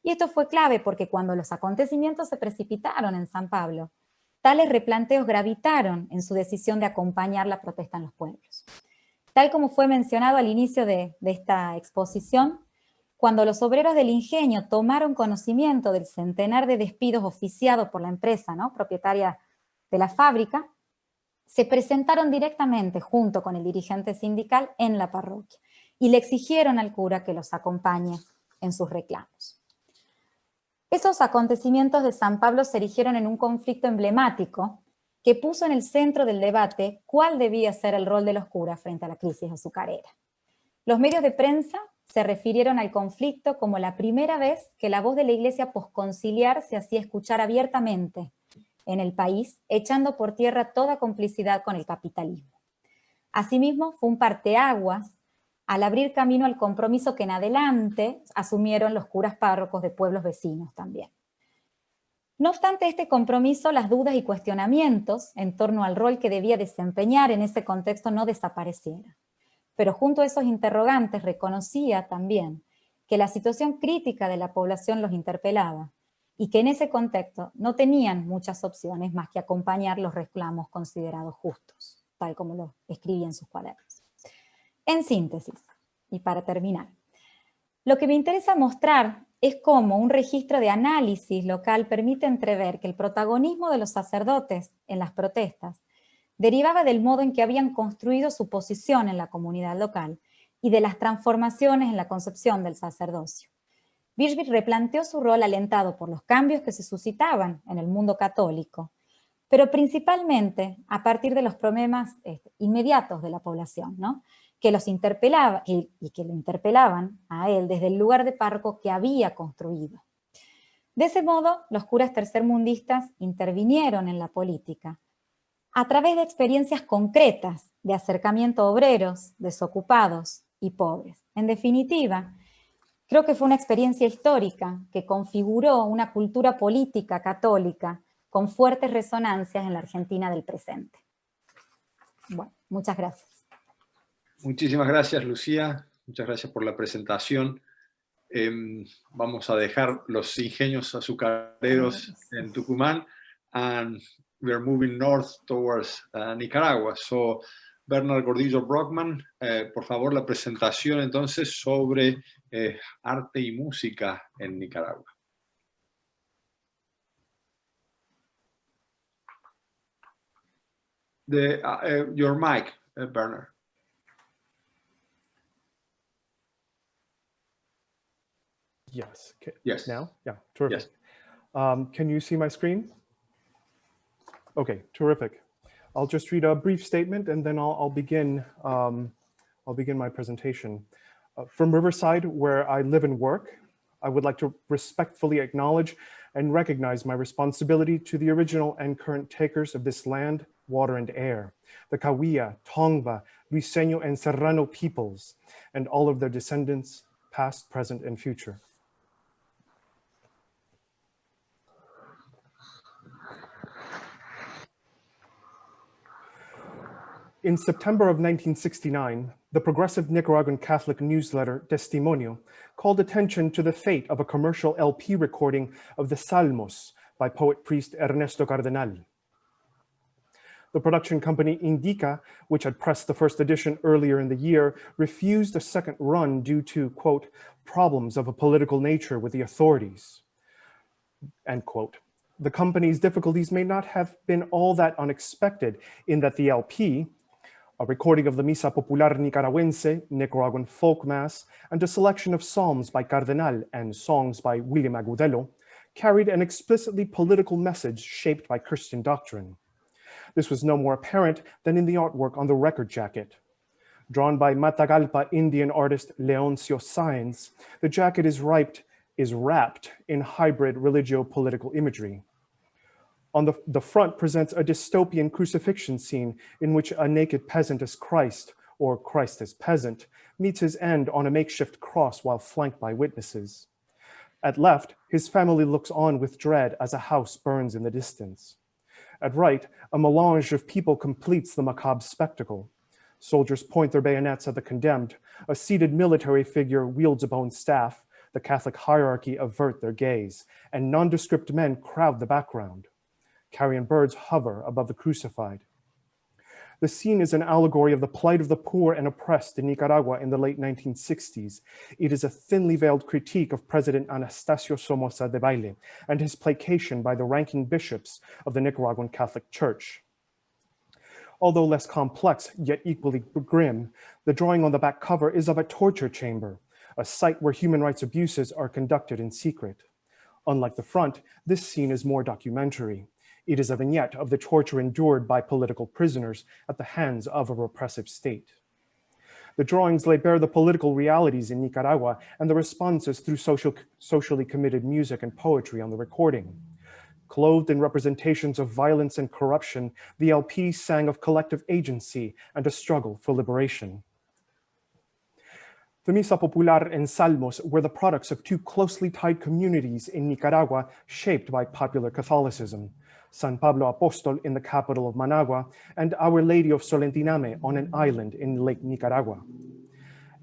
Y esto fue clave porque cuando los acontecimientos se precipitaron en San Pablo, tales replanteos gravitaron en su decisión de acompañar la protesta en los pueblos. Tal como fue mencionado al inicio de esta exposición, cuando los obreros del ingenio tomaron conocimiento del centenar de despidos oficiados por la empresa, ¿no? propietaria de la fábrica, se presentaron directamente junto con el dirigente sindical en la parroquia y le exigieron al cura que los acompañe en sus reclamos. Esos acontecimientos de San Pablo se erigieron en un conflicto emblemático que puso en el centro del debate cuál debía ser el rol de los curas frente a la crisis azucarera. Los medios de prensa se refirieron al conflicto como la primera vez que la voz de la Iglesia posconciliar se hacía escuchar abiertamente en el país, echando por tierra toda complicidad con el capitalismo. Asimismo, fue un parteaguas al abrir camino al compromiso que en adelante asumieron los curas párrocos de pueblos vecinos también. No obstante este compromiso, las dudas y cuestionamientos en torno al rol que debía desempeñar en ese contexto no desaparecieron. Pero junto a esos interrogantes reconocía también que la situación crítica de la población los interpelaba y que en ese contexto no tenían muchas opciones más que acompañar los reclamos considerados justos, tal como lo escribí en sus cuadernos. En síntesis, y para terminar, lo que me interesa mostrar es cómo un registro de análisis local permite entrever que el protagonismo de los sacerdotes en las protestas derivaba del modo en que habían construido su posición en la comunidad local y de las transformaciones en la concepción del sacerdocio. Bishop replanteó su rol alentado por los cambios que se suscitaban en el mundo católico, pero principalmente a partir de los problemas inmediatos de la población, ¿no? que los interpelaba y que lo interpelaban a él desde el lugar de párroco que había construido. De ese modo, los curas tercermundistas intervinieron en la política a través de experiencias concretas de acercamiento a obreros, desocupados y pobres. En definitiva, creo que fue una experiencia histórica que configuró una cultura política católica con fuertes resonancias en la Argentina del presente. Bueno, muchas gracias. Muchísimas gracias, Lucía. Muchas gracias por la presentación. Vamos a dejar los ingenios azucareros en Tucumán and we are moving north towards Nicaragua. So, Bernard Gordillo Brockman, por favor, la presentación entonces sobre arte y música en Nicaragua. Your mic, Bernard. Yes. Yes. Now? Yeah, terrific. Yes. Can you see my screen? Okay, terrific. I'll just read a brief statement and then I'll begin my presentation. From Riverside, where I live and work, I would like to respectfully acknowledge and recognize my responsibility to the original and current takers of this land, water, and air, the Cahuilla, Tongva, Luiseño, and Serrano peoples, and all of their descendants, past, present, and future. In September of 1969, the progressive Nicaraguan Catholic newsletter Testimonio called attention to the fate of a commercial LP recording of the Salmos by poet-priest Ernesto Cardenal. The production company Indica, which had pressed the first edition earlier in the year, refused a second run due to, quote, problems of a political nature with the authorities, end quote. The company's difficulties may not have been all that unexpected in that the LP, a recording of the Misa Popular Nicaragüense, Nicaraguan folk mass, and a selection of psalms by Cardenal and songs by William Agudelo, carried an explicitly political message shaped by Christian doctrine. This was no more apparent than in the artwork on the record jacket. Drawn by Matagalpa Indian artist Leoncio Sáenz, the jacket is wrapped in hybrid religio-political imagery. On the front presents a dystopian crucifixion scene in which a naked peasant as Christ, or Christ as peasant, meets his end on a makeshift cross while flanked by witnesses. At left, his family looks on with dread as a house burns in the distance. At right, a melange of people completes the macabre spectacle. Soldiers point their bayonets at the condemned, a seated military figure wields a bone staff, the Catholic hierarchy avert their gaze, and nondescript men crowd the background. Carrion birds hover above the crucified. The scene is an allegory of the plight of the poor and oppressed in Nicaragua in the late 1960s. It is a thinly veiled critique of President Anastasio Somoza Debayle and his placation by the ranking bishops of the Nicaraguan Catholic Church. Although less complex, yet equally grim, the drawing on the back cover is of a torture chamber, a site where human rights abuses are conducted in secret. Unlike the front, this scene is more documentary. It is a vignette of the torture endured by political prisoners at the hands of a repressive state. The drawings lay bare the political realities in Nicaragua and the responses through socially committed music and poetry on the recording. Clothed in representations of violence and corruption, the LP sang of collective agency and a struggle for liberation. The Misa Popular and Salmos were the products of two closely tied communities in Nicaragua shaped by popular Catholicism. San Pablo Apostol in the capital of Managua, and Our Lady of Solentiname on an island in Lake Nicaragua.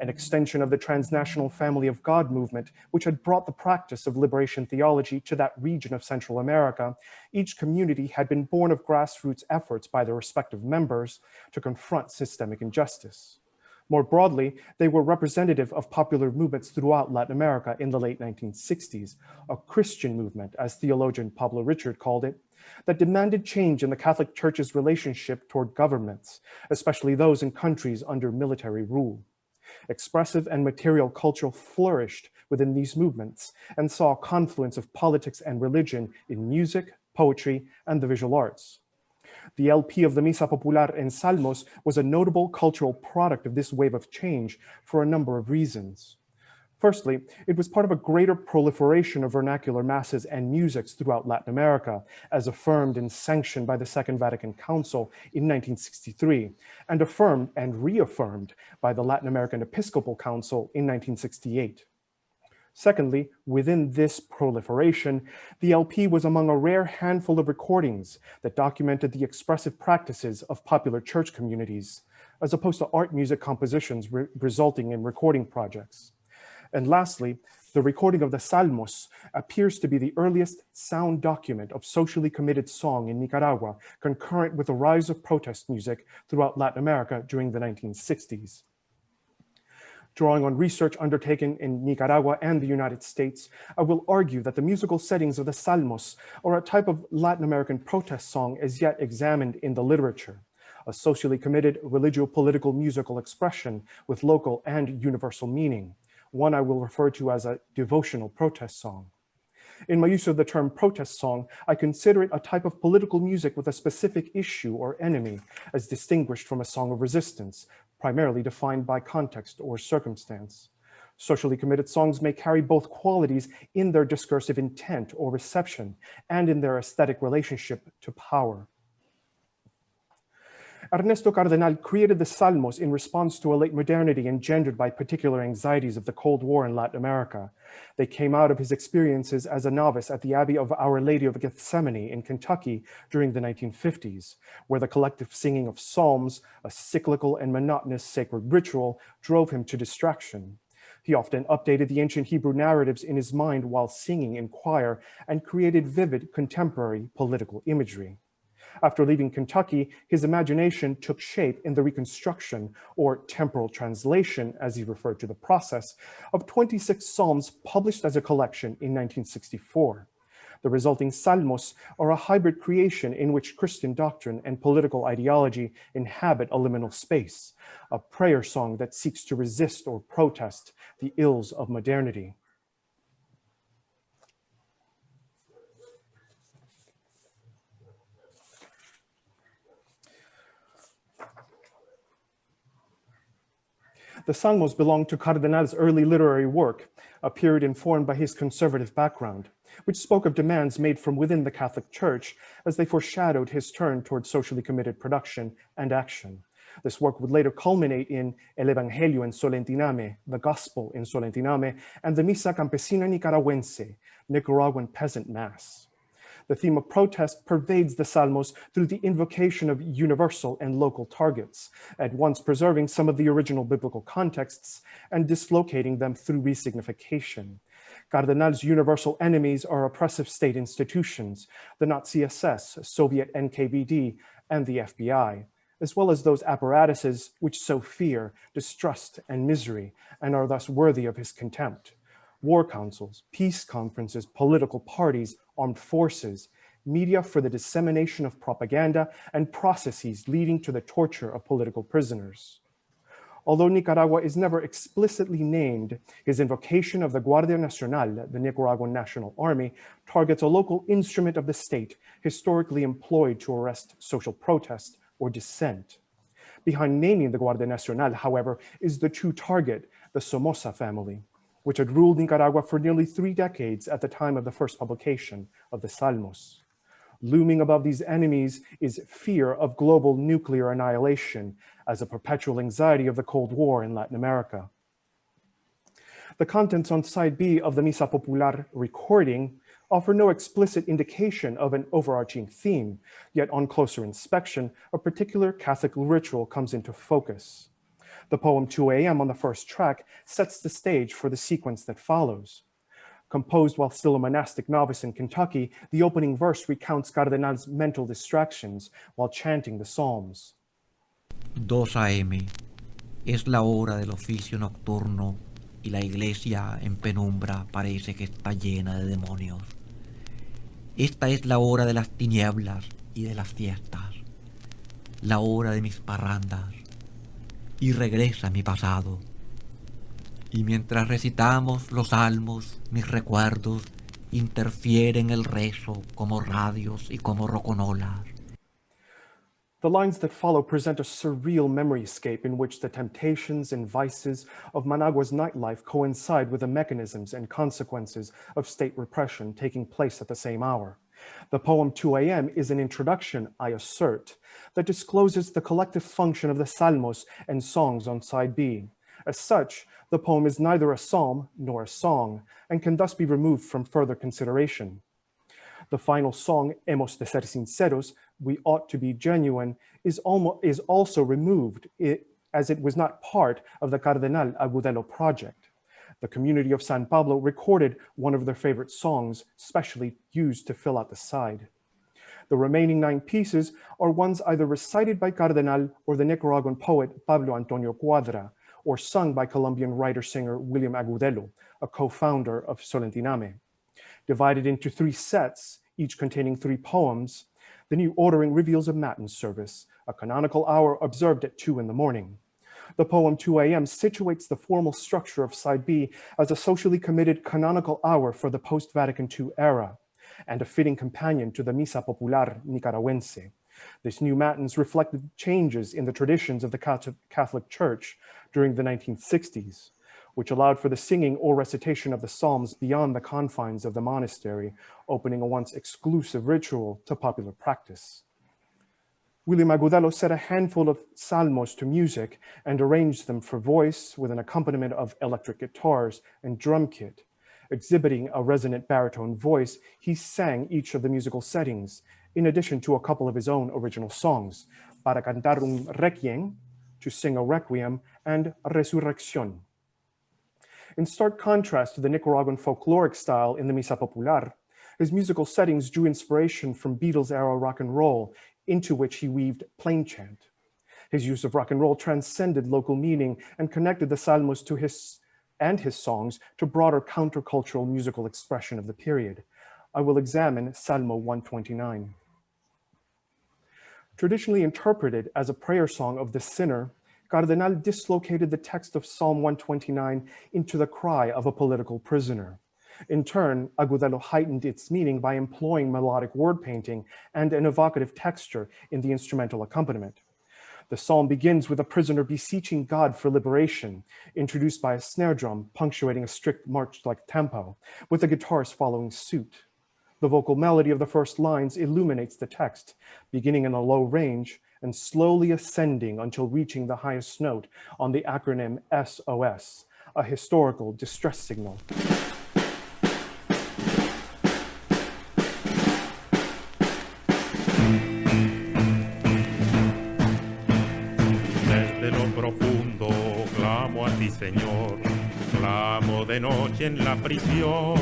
An extension of the transnational Family of God movement, which had brought the practice of liberation theology to that region of Central America, each community had been born of grassroots efforts by their respective members to confront systemic injustice. More broadly, they were representative of popular movements throughout Latin America in the late 1960s, a Christian movement, as theologian Pablo Richard called it, that demanded change in the Catholic Church's relationship toward governments, especially those in countries under military rule. Expressive and material culture flourished within these movements and saw a confluence of politics and religion in music, poetry, and the visual arts. The LP of the Misa Popular en Salmos was a notable cultural product of this wave of change for a number of reasons. Firstly, it was part of a greater proliferation of vernacular masses and musics throughout Latin America, as affirmed and sanctioned by the Second Vatican Council in 1963, and affirmed and reaffirmed by the Latin American Episcopal Council in 1968. Secondly, within this proliferation, the LP was among a rare handful of recordings that documented the expressive practices of popular church communities, as opposed to art music compositions resulting in recording projects. And lastly, the recording of the Salmos appears to be the earliest sound document of socially committed song in Nicaragua, concurrent with the rise of protest music throughout Latin America during the 1960s. Drawing on research undertaken in Nicaragua and the United States, I will argue that the musical settings of the Salmos are a type of Latin American protest song as yet examined in the literature, a socially committed religio-political musical expression with local and universal meaning, one I will refer to as a devotional protest song. In my use of the term protest song, I consider it a type of political music with a specific issue or enemy, as distinguished from a song of resistance, primarily defined by context or circumstance. Socially committed songs may carry both qualities in their discursive intent or reception and in their aesthetic relationship to power. Ernesto Cardenal created the Salmos in response to a late modernity engendered by particular anxieties of the Cold War in Latin America. They came out of his experiences as a novice at the Abbey of Our Lady of Gethsemane in Kentucky during the 1950s, where the collective singing of psalms, a cyclical and monotonous sacred ritual, drove him to distraction. He often updated the ancient Hebrew narratives in his mind while singing in choir and created vivid contemporary political imagery. After leaving Kentucky, his imagination took shape in the reconstruction, or temporal translation, as he referred to the process, of 26 psalms published as a collection in 1964. The resulting salmos are a hybrid creation in which Christian doctrine and political ideology inhabit a liminal space, a prayer song that seeks to resist or protest the ills of modernity. The Salmos belong to Cardenal's early literary work, a period informed by his conservative background, which spoke of demands made from within the Catholic Church as they foreshadowed his turn towards socially committed production and action. This work would later culminate in El Evangelio en Solentiname, the Gospel in Solentiname, and the Misa Campesina Nicaragüense, Nicaraguan Peasant Mass. The theme of protest pervades the Salmos through the invocation of universal and local targets, at once preserving some of the original biblical contexts and dislocating them through resignification. Cardenal's universal enemies are oppressive state institutions, the Nazi SS, Soviet NKVD, and the FBI, as well as those apparatuses which sow fear, distrust, and misery, and are thus worthy of his contempt. War councils, peace conferences, political parties, armed forces, media for the dissemination of propaganda, and processes leading to the torture of political prisoners. Although Nicaragua is never explicitly named, his invocation of the Guardia Nacional, the Nicaraguan National Army, targets a local instrument of the state historically employed to arrest social protest or dissent. Behind naming the Guardia Nacional, however, is the true target, the Somoza family, which had ruled Nicaragua for nearly 3 decades at the time of the first publication of the Salmos. Looming above these enemies is fear of global nuclear annihilation as a perpetual anxiety of the Cold War in Latin America. The contents on side B of the Misa Popular recording offer no explicit indication of an overarching theme, yet on closer inspection, a particular Catholic ritual comes into focus. The poem 2 a.m. on the first track sets the stage for the sequence that follows. Composed while still a monastic novice in Kentucky, the opening verse recounts Cardenal's mental distractions while chanting the Psalms. 2 a.m. Es la hora del oficio nocturno y la iglesia en penumbra parece que está llena de demonios. Esta es la hora de las tinieblas y de las fiestas, la hora de mis parrandas, y regresa mi pasado. Y mientras recitamos los salmos, mis recuerdos interfieren el rezo como radios y como roconolas. The lines that follow present a surreal memoryscape in which the temptations and vices of Managua's nightlife coincide with the mechanisms and consequences of state repression taking place at the same hour. The poem 2 a.m. is an introduction, I assert, that discloses the collective function of the salmos and songs on side B. As such, the poem is neither a psalm nor a song, and can thus be removed from further consideration. The final song, Hemos de ser sinceros, we ought to be genuine, is also removed as it was not part of the Cardenal Agudelo project. The community of San Pablo recorded one of their favorite songs, specially used to fill out the side. The remaining 9 pieces are ones either recited by Cardenal or the Nicaraguan poet Pablo Antonio Cuadra, or sung by Colombian writer-singer William Agudelo, a co-founder of Solentiname. Divided into 3 sets, each containing 3 poems, the new ordering reveals a Matins service, a canonical hour observed at 2 in the morning. The poem 2 a.m. situates the formal structure of side B as a socially committed canonical hour for the post-Vatican II era, and a fitting companion to the Misa Popular Nicaragüense. This new Matins reflected changes in the traditions of the Catholic Church during the 1960s, which allowed for the singing or recitation of the Psalms beyond the confines of the monastery, opening a once exclusive ritual to popular practice. William Agudelo set a handful of salmos to music and arranged them for voice with an accompaniment of electric guitars and drum kit. Exhibiting a resonant baritone voice, he sang each of the musical settings, in addition to a couple of his own original songs, Para cantar un requiem, to sing a requiem, and Resurrección. In stark contrast to the Nicaraguan folkloric style in the Misa Popular, his musical settings drew inspiration from Beatles-era rock and roll, into which he weaved plain chant. His use of rock and roll transcended local meaning and connected the salmos to his songs to broader countercultural musical expression of the period. I will examine Salmo 129. Traditionally interpreted as a prayer song of the sinner, Cardenal dislocated the text of Psalm 129 into the cry of a political prisoner. In turn, Agudelo heightened its meaning by employing melodic word painting and an evocative texture in the instrumental accompaniment. The psalm begins with a prisoner beseeching God for liberation, introduced by a snare drum punctuating a strict march-like tempo, with the guitars following suit. The vocal melody of the first lines illuminates the text, beginning in a low range and slowly ascending until reaching the highest note on the acronym SOS, a historical distress signal. Desde lo profundo clamo a ti, Señor, clamo de noche en la prisión,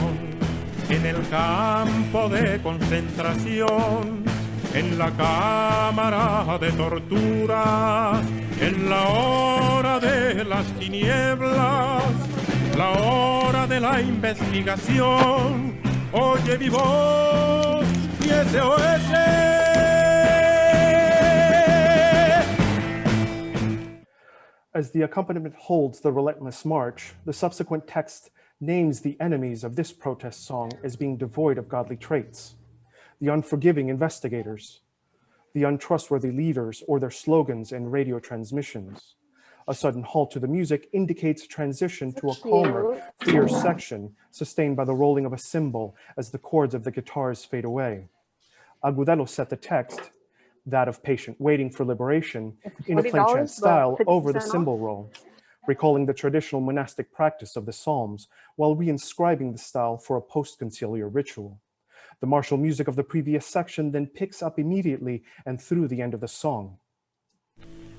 en el campo de concentración, en la cámara de tortura, en la hora de las tinieblas, la hora de la investigación. Oye mi voz, mi SOS. As the accompaniment holds the relentless march, the subsequent text names the enemies of this protest song as being devoid of godly traits: the unforgiving investigators, the untrustworthy leaders or their slogans and radio transmissions. A sudden halt to the music indicates a transition to a calmer, freer section sustained by the rolling of a cymbal as the chords of the guitars fade away. Agudelo set the text, that of patient waiting for liberation, in a plain chant style over the cymbal roll, recalling the traditional monastic practice of the Psalms while reinscribing the style for a post-conciliar ritual. The martial music of the previous section then picks up immediately and through the end of the song.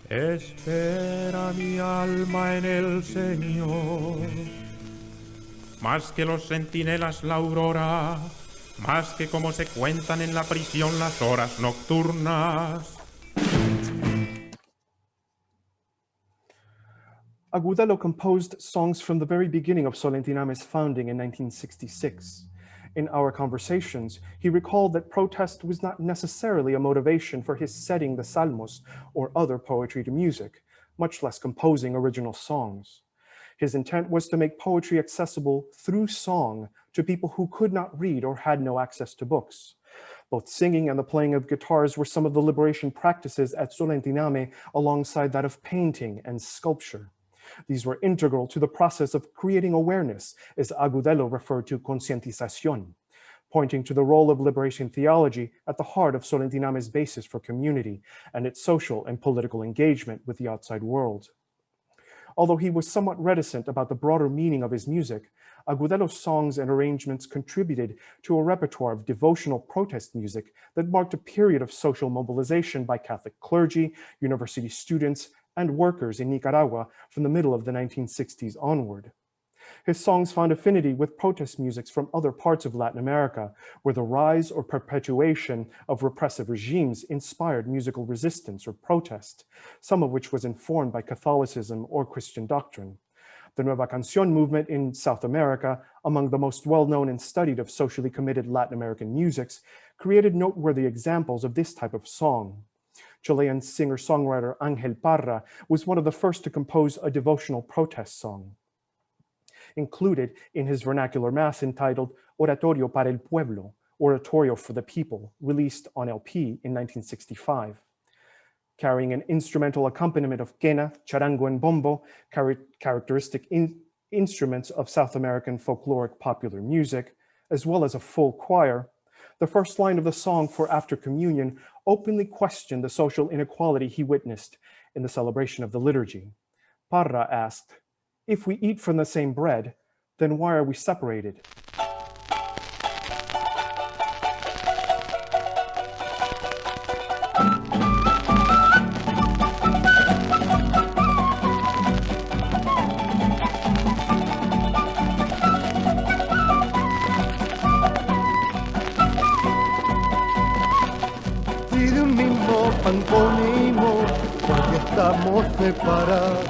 Espera mi alma en el Señor, más que los centinelas la aurora, más que como se cuentan en la prisión las horas nocturnas. Agudelo composed songs from the very beginning of Solentiname's founding in 1966. In our conversations, he recalled that protest was not necessarily a motivation for his setting the salmos or other poetry to music, much less composing original songs. His intent was to make poetry accessible through song to people who could not read or had no access to books. Both singing and the playing of guitars were some of the liberation practices at Solentiname alongside that of painting and sculpture. These were integral to the process of creating awareness, as Agudelo referred to concientización, pointing to the role of liberation theology at the heart of Solentiname's basis for community and its social and political engagement with the outside world. Although he was somewhat reticent about the broader meaning of his music, Agudelo's songs and arrangements contributed to a repertoire of devotional protest music that marked a period of social mobilization by Catholic clergy, university students, and workers in Nicaragua from the middle of the 1960s onward. His songs found affinity with protest musics from other parts of Latin America, where the rise or perpetuation of repressive regimes inspired musical resistance or protest, some of which was informed by Catholicism or Christian doctrine. The Nueva Canción movement in South America, among the most well-known and studied of socially committed Latin American musics, created noteworthy examples of this type of song. Chilean singer-songwriter Ángel Parra was one of the first to compose a devotional protest song. Included in his vernacular mass entitled Oratorio para el Pueblo, Oratorio for the People, released on LP in 1965. Carrying an instrumental accompaniment of quena, charango, and bombo, characteristic instruments of South American folkloric popular music, as well as a full choir, the first line of the song for After Communion openly questioned the social inequality he witnessed in the celebration of the liturgy. Parra asked, "If we eat from the same bread, then why are we separated?" estamos separados.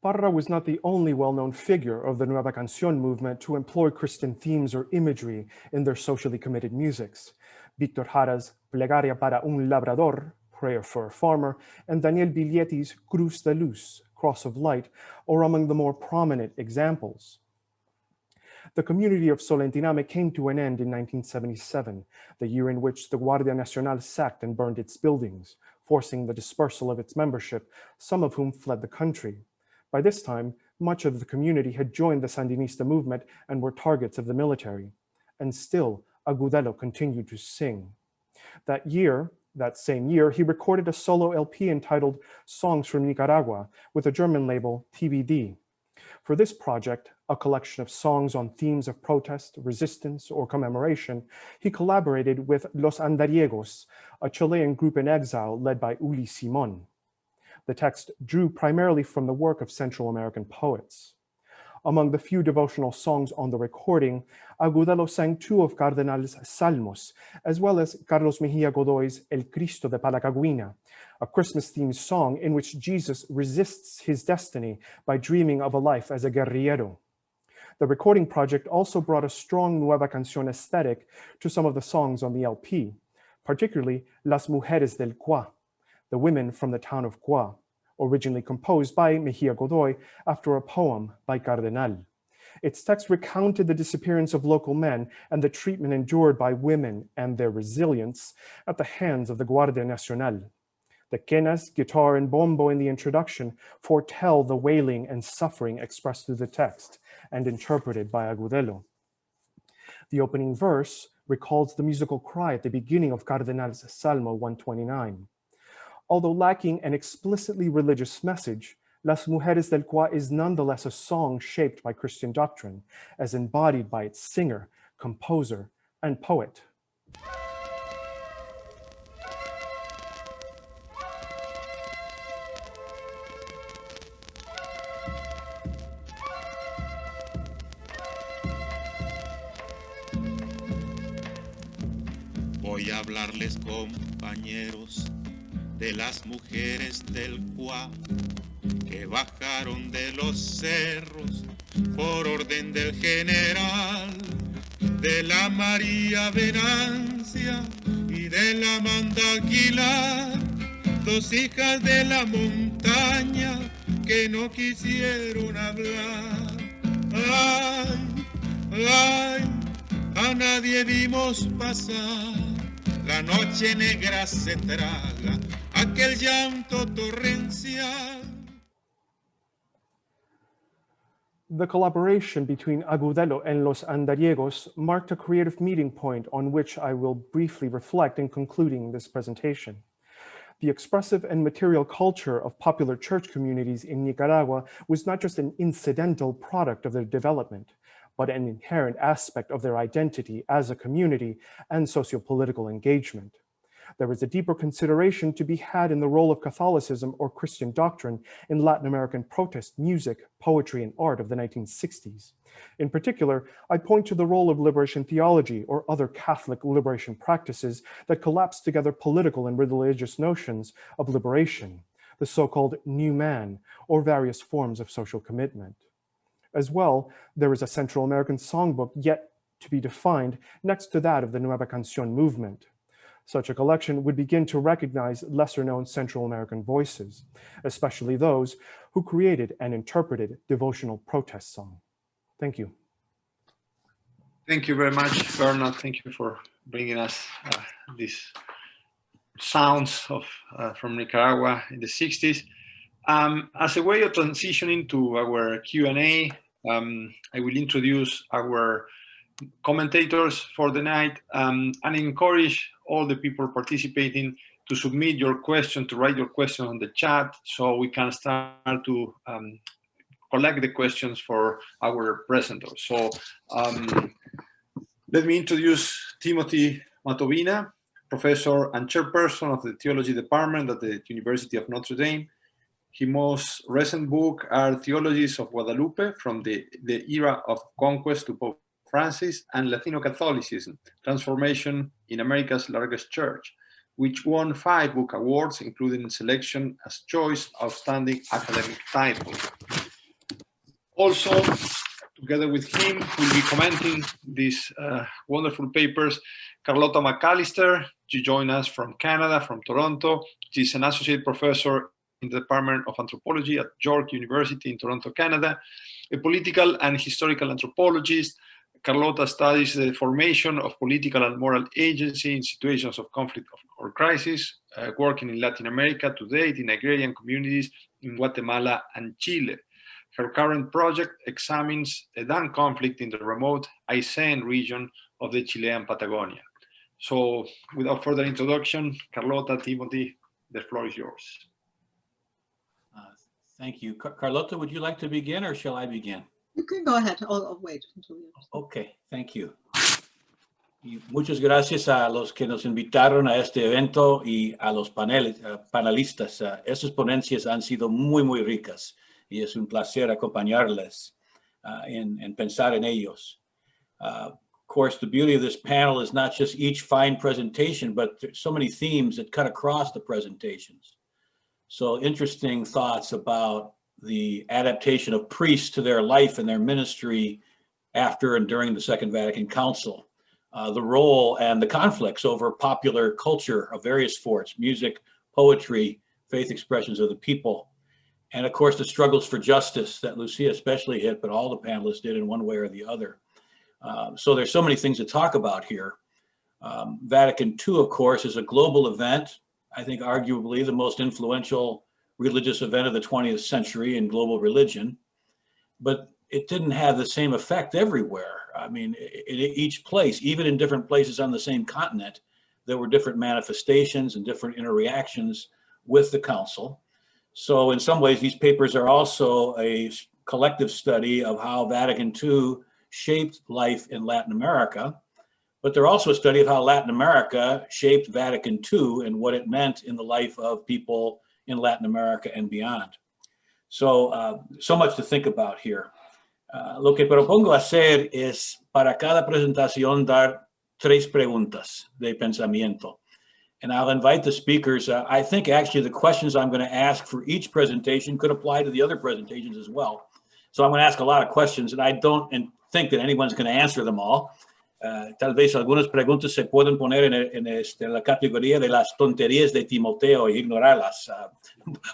Parra was not the only well-known figure of the Nueva Canción movement to employ Christian themes or imagery in their socially committed musics. Víctor Jara's Plegaria para un Labrador, Prayer for a Farmer, and Daniel Biglietti's Cruz de Luz, Cross of Light, are among the more prominent examples. The community of Solentiname came to an end in 1977, the year in which the Guardia Nacional sacked and burned its buildings, forcing the dispersal of its membership, some of whom fled the country. By this time, much of the community had joined the Sandinista movement and were targets of the military. And still, Agudelo continued to sing. That same year, he recorded a solo LP entitled Songs from Nicaragua with a German label, TBD. For this project, a collection of songs on themes of protest, resistance, or commemoration, he collaborated with Los Andariegos, a Chilean group in exile led by Uli Simón. The text drew primarily from the work of Central American poets. Among the few devotional songs on the recording, Agudelo sang two of Cardenal's Salmos, as well as Carlos Mejía Godoy's El Cristo de Palacagüina, a Christmas-themed song in which Jesus resists his destiny by dreaming of a life as a guerrillero. The recording project also brought a strong Nueva Canción aesthetic to some of the songs on the LP, particularly Las Mujeres del Cuá, the women from the town of Cuá, originally composed by Mejía Godoy after a poem by Cardenal. Its text recounted the disappearance of local men and the treatment endured by women and their resilience at the hands of the Guardia Nacional. The quenas, guitar, and bombo in the introduction foretell the wailing and suffering expressed through the text and interpreted by Agudelo. The opening verse recalls the musical cry at the beginning of Cardenal's Salmo 129. Although lacking an explicitly religious message, Las Mujeres del Cuá is nonetheless a song shaped by Christian doctrine, as embodied by its singer, composer, and poet. Voy a hablarles, compañeros, de las mujeres del Cuá que bajaron de los cerros por orden del general, de la María Venancia y de la Amanda Aguilar, dos hijas de la montaña que no quisieron hablar. Ay, ay, a nadie vimos pasar, la noche negra se traga aquel llanto torrencial. The collaboration between Agudelo and Los Andariegos marked a creative meeting point on which I will briefly reflect in concluding this presentation. The expressive and material culture of popular church communities in Nicaragua was not just an incidental product of their development, but an inherent aspect of their identity as a community and socio-political engagement. There is a deeper consideration to be had in the role of Catholicism or Christian doctrine in Latin American protest music, poetry, and art of the 1960s. In particular, I point to the role of liberation theology or other Catholic liberation practices that collapse together political and religious notions of liberation, the so-called new man, or various forms of social commitment. As well, there is a Central American songbook yet to be defined next to that of the Nueva Canción movement. Such a collection would begin to recognize lesser-known Central American voices, especially those who created and interpreted devotional protest song. Thank you. Thank you very much, Bernard. Thank you for bringing us these sounds of from Nicaragua in the 60s. As a way of transitioning to our Q&A, I will introduce our commentators for the night and encourage all the people participating to submit your question, to write your question on the chat so we can start to collect the questions for our presenters. So let me introduce Timothy Matovina, professor and chairperson of the theology department at the University of Notre Dame. His most recent book are Theologies of Guadalupe from the era of conquest to Pope Francis and Latino Catholicism, Transformation in America's Largest Church, which won 5 book awards, including selection as Choice Outstanding Academic Title. Also, together with him, will be commenting these wonderful papers, Carlota McAllister. She joined us from Canada, from Toronto. She's an associate professor in the Department of Anthropology at York University in Toronto, Canada. A political and historical anthropologist, Carlota studies the formation of political and moral agency in situations of conflict or crisis, working in Latin America to date in agrarian communities in Guatemala and Chile. Her current project examines the dam conflict in the remote Aysén region of the Chilean Patagonia. So without further introduction, Carlota, Timothy, the floor is yours. Thank you. Carlota, would you like to begin or shall I begin? You can go ahead. I'll wait until you. Okay, thank you. Y muchas gracias a los que nos invitaron a este evento y a los panelistas. Esas ponencias han sido muy ricas y es un placer acompañarles en pensar en ellos. Of course, the beauty of this panel is not just each fine presentation, but there's so many themes that cut across the presentations. So interesting thoughts about the adaptation of priests to their life and their ministry after and during the Second Vatican Council, the role and the conflicts over popular culture of various sorts, music, poetry, faith expressions of the people, and of course the struggles for justice that Lucia especially hit, but all the panelists did in one way or the other. So there's so many things to talk about here. Vatican II, of course, is a global event. I think arguably the most influential religious event of the 20th century in global religion, but it didn't have the same effect everywhere. I mean, in each place, even in different places on the same continent, there were different manifestations and different interreactions with the council. So in some ways, these papers are also a collective study of how Vatican II shaped life in Latin America, but they're also a study of how Latin America shaped Vatican II and what it meant in the life of people in Latin America and beyond. So, so much to think about here. Lo que propongo hacer es para cada presentación dar 3 preguntas de pensamiento. And I'll invite the speakers. I think actually the questions I'm going to ask for each presentation could apply to the other presentations as well. So I'm going to ask a lot of questions and I don't think that anyone's going to answer them all. Tal vez algunas preguntas se pueden poner en la categoría de las tonterías de Timoteo y ignorarlas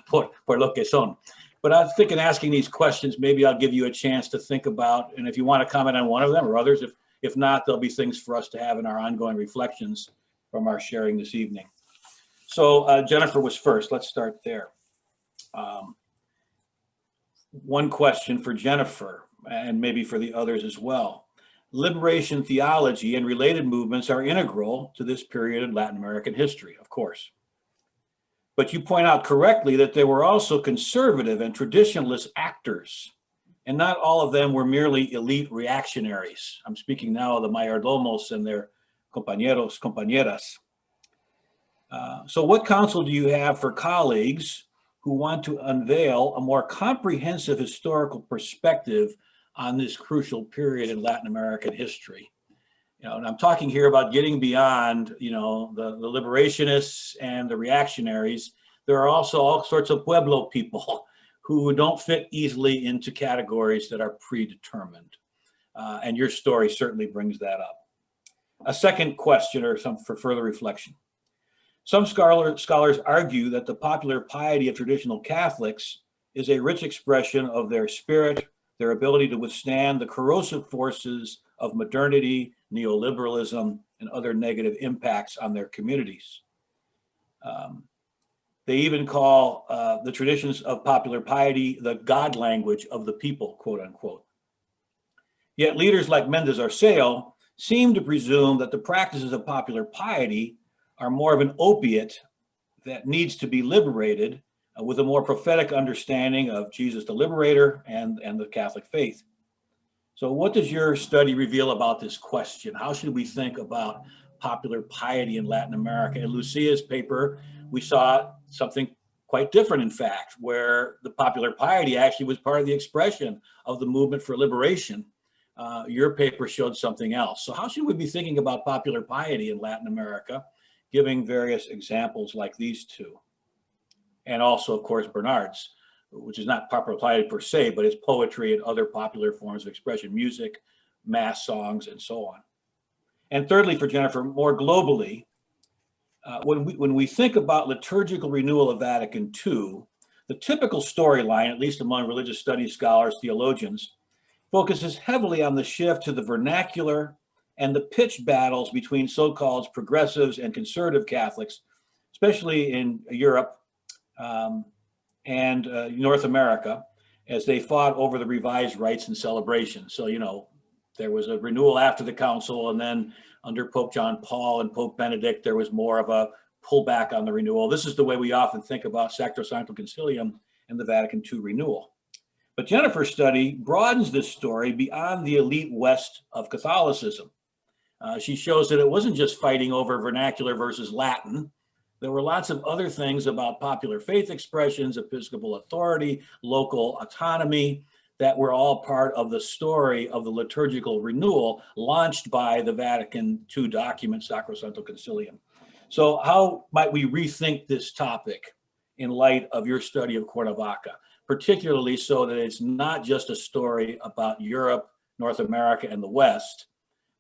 por lo que son. But I think in asking these questions, maybe I'll give you a chance to think about, and if you want to comment on one of them or others, if not, there'll be things for us to have in our ongoing reflections from our sharing this evening. So Jennifer was first. Let's start there. One question for Jennifer, and maybe for the others as well. Liberation theology and related movements are integral to this period in Latin American history, of course. But you point out correctly that there were also conservative and traditionalist actors, and not all of them were merely elite reactionaries. I'm speaking now of the mayordomos and their compañeros, compañeras. So what counsel do you have for colleagues who want to unveil a more comprehensive historical perspective on this crucial period in Latin American history? You know, and I'm talking here about getting beyond, you know, the liberationists and the reactionaries. There are also all sorts of Pueblo people who don't fit easily into categories that are predetermined. And your story certainly brings that up. A second question or some for further reflection. Some scholars argue that the popular piety of traditional Catholics is a rich expression of their spirit, their ability to withstand the corrosive forces of modernity, neoliberalism, and other negative impacts on their communities. They even call the traditions of popular piety the God language of the people, quote unquote. Yet leaders like Mendes Arceo seem to presume that the practices of popular piety are more of an opiate that needs to be liberated with a more prophetic understanding of Jesus the Liberator and the Catholic faith. So what does your study reveal about this question? How should we think about popular piety in Latin America? In Lucia's paper, we saw something quite different, in fact, where the popular piety actually was part of the expression of the movement for liberation. Your paper showed something else. So how should we be thinking about popular piety in Latin America giving various examples like these two. And also, of course, Bernard's, which is not proprietary per se, but it's poetry and other popular forms of expression, music, mass songs, and so on. And thirdly, for Jennifer, more globally, when we think about liturgical renewal of Vatican II, the typical storyline, at least among religious studies scholars, theologians, focuses heavily on the shift to the vernacular and the pitched battles between so-called progressives and conservative Catholics, especially in Europe and North America, as they fought over the revised rites and celebrations. So, there was a renewal after the council, and then under Pope John Paul and Pope Benedict, there was more of a pullback on the renewal. This is the way we often think about Sacrosanctum Concilium and the Vatican II renewal. But Jennifer's study broadens this story beyond the elite West of Catholicism. She shows that it wasn't just fighting over vernacular versus Latin. There were lots of other things about popular faith expressions, episcopal authority, local autonomy, that were all part of the story of the liturgical renewal launched by the Vatican II document, Sacrosanctum Concilium. So how might we rethink this topic in light of your study of Cuernavaca, particularly so that it's not just a story about Europe, North America, and the West,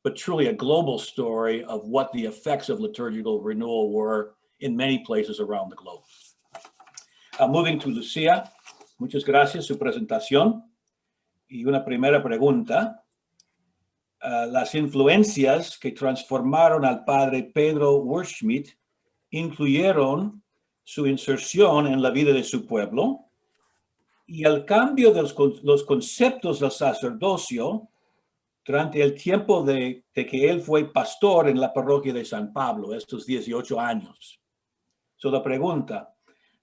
but truly a global story of what the effects of liturgical renewal were in many places around the globe. Moving to Lucia, muchas gracias su presentación. Y una primera pregunta, las influencias que transformaron al padre Pedro Wurschmidt incluyeron su inserción en la vida de su pueblo y el cambio de los conceptos del sacerdocio durante el tiempo de que él fue pastor en la parroquia de San Pablo, estos 18 años. So, la pregunta,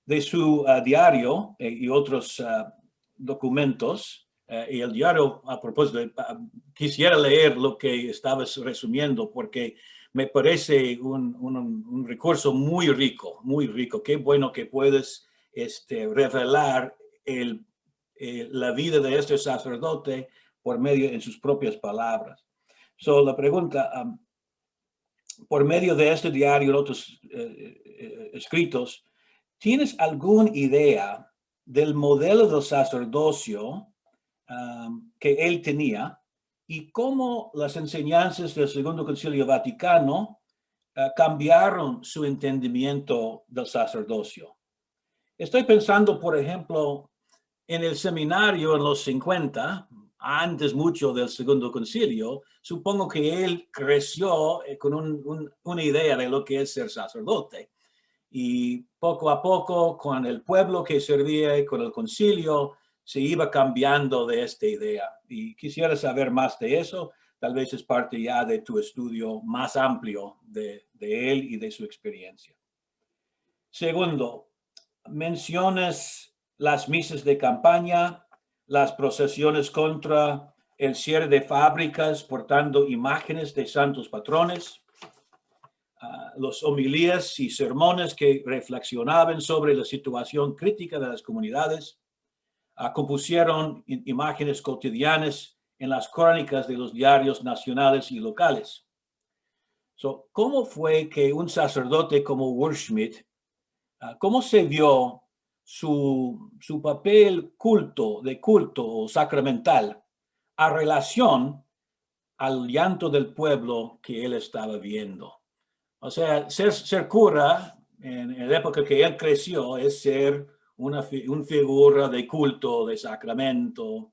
de su diario y otros documentos, y el diario, a propósito, quisiera leer lo que estabas resumiendo porque me parece un recurso muy rico, muy rico. Qué bueno que puedes revelar la vida de este sacerdote por medio en sus propias palabras. So, la pregunta, por medio de este diario y otros escritos, ¿tienes alguna idea del modelo del sacerdocio que él tenía y cómo las enseñanzas del Segundo Concilio Vaticano cambiaron su entendimiento del sacerdocio? Estoy pensando, por ejemplo, en el seminario en los 50, antes mucho del Segundo Concilio. Supongo que él creció con una idea de lo que es ser sacerdote. Y poco a poco, con el pueblo que servía y con el concilio, se iba cambiando de esta idea. Y quisiera saber más de eso. Tal vez es parte ya de tu estudio más amplio de él y de su experiencia. Segundo, mencionas las misas de campaña, las procesiones contra el cierre de fábricas portando imágenes de santos patrones, los homilías y sermones que reflexionaban sobre la situación crítica de las comunidades, compusieron imágenes cotidianas en las crónicas de los diarios nacionales y locales. So, ¿cómo fue que un sacerdote como Wurschmidt, cómo se vio su papel de culto o sacramental a relación al llanto del pueblo que él estaba viendo? O sea, ser cura en la época que él creció es ser una figura de culto, de sacramento,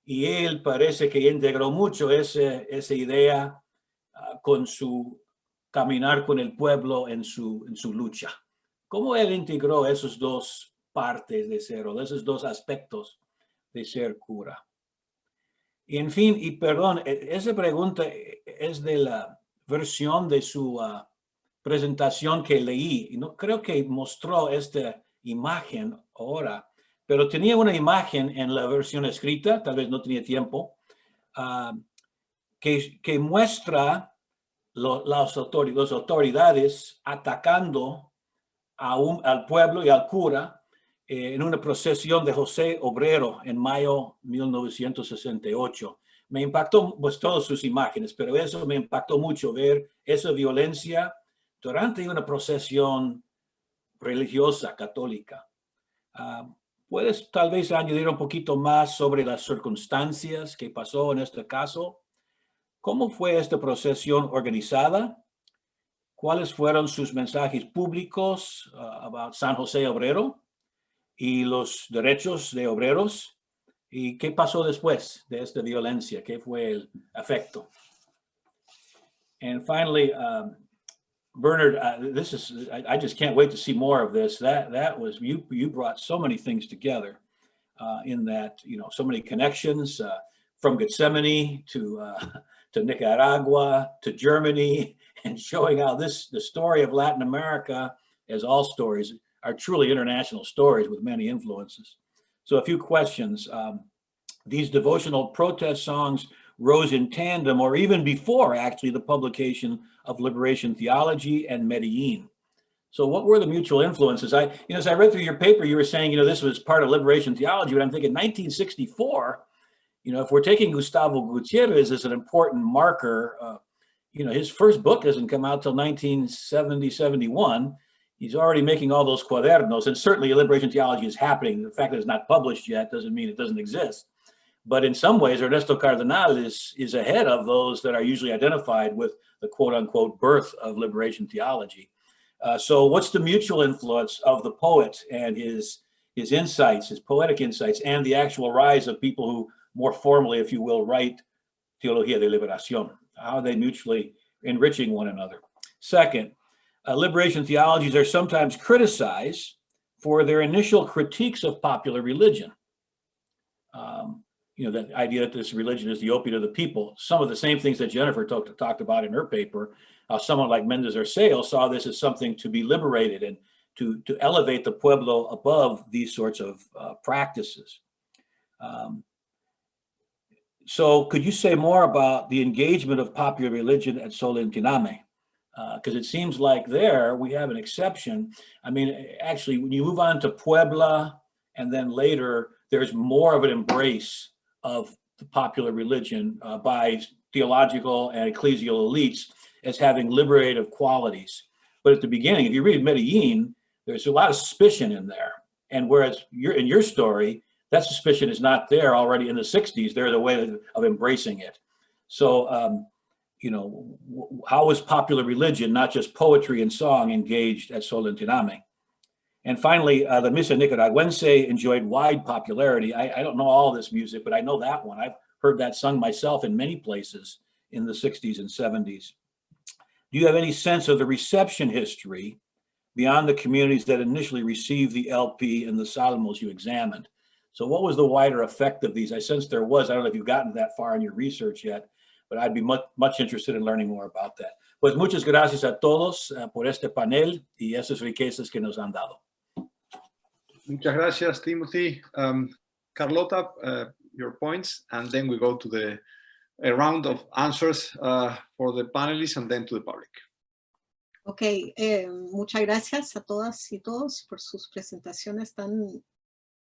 y él parece que integró mucho esa idea con su caminar con el pueblo en su lucha. ¿Cómo él integró esas dos partes de ser, o esos dos aspectos de ser cura? Y en fin, y perdón, esa pregunta es de la versión de su presentación que leí, y no creo que mostró esta imagen ahora, pero tenía una imagen en la versión escrita, tal vez no tenía tiempo, que muestra las autoridades atacando al pueblo y al cura en una procesión de José Obrero en mayo de 1968. Me impactó pues todas sus imágenes, pero eso me impactó mucho ver esa violencia durante una procesión religiosa católica. ¿Puedes tal vez añadir un poquito más sobre las circunstancias que pasó en este caso? ¿Cómo fue esta procesión organizada? ¿Cuáles fueron sus mensajes públicos about San José Obrero y los derechos de obreros? ¿Y qué pasó después de esta violencia? ¿Qué fue el efecto? And finally, Bernard, I just can't wait to see more of this. That was, you brought so many things together in that, so many connections from Gethsemane to Nicaragua to Germany, and showing how the story of Latin America, as all stories, are truly international stories with many influences. So a few questions. These devotional protest songs rose in tandem, or even before actually the publication of Liberation Theology and Medellin. So what were the mutual influences? As I read through your paper, you were saying, this was part of Liberation Theology, but I'm thinking 1964, if we're taking Gustavo Gutierrez as an important marker, his first book doesn't come out till 1970, 71. He's already making all those cuadernos, and certainly Liberation Theology is happening. The fact that it's not published yet doesn't mean it doesn't exist. But in some ways, Ernesto Cardenal is ahead of those that are usually identified with the quote unquote birth of Liberation Theology. So what's the mutual influence of the poet and his insights, his poetic insights, and the actual rise of people who more formally, if you will, write Teología de Liberación? How are they mutually enriching one another? Second, liberation theologies are sometimes criticized for their initial critiques of popular religion. The idea that this religion is the opiate of the people. Some of the same things that Jennifer talked about in her paper. Someone like Méndez Arceo saw this as something to be liberated and to elevate the pueblo above these sorts of practices. So could you say more about the engagement of popular religion at Solentiname? Because it seems like there we have an exception. I mean, actually, when you move on to Puebla, and then later, there's more of an embrace of the popular religion by theological and ecclesial elites as having liberative qualities. But at the beginning, if you read Medellin, there's a lot of suspicion in there. And whereas in your story, that suspicion is not there already in the 60s. There's a way of embracing it. So, how is popular religion, not just poetry and song, engaged at Solentiname? And finally, the Misa Nicaragüense enjoyed wide popularity. I don't know all this music, but I know that one. I've heard that sung myself in many places in the 60s and 70s. Do you have any sense of the reception history beyond the communities that initially received the LP and the Salmos you examined? So what was the wider effect of these? I sense there was. I don't know if you've gotten that far in your research yet, but I'd be much interested in learning more about that. Pues muchas gracias a todos por este panel y esas riquezas que nos han dado. Muchas gracias, Timothy. Carlota, your points, and then we go to a round of answers for the panelists and then to the public. Ok, muchas gracias a todas y todos por sus presentaciones tan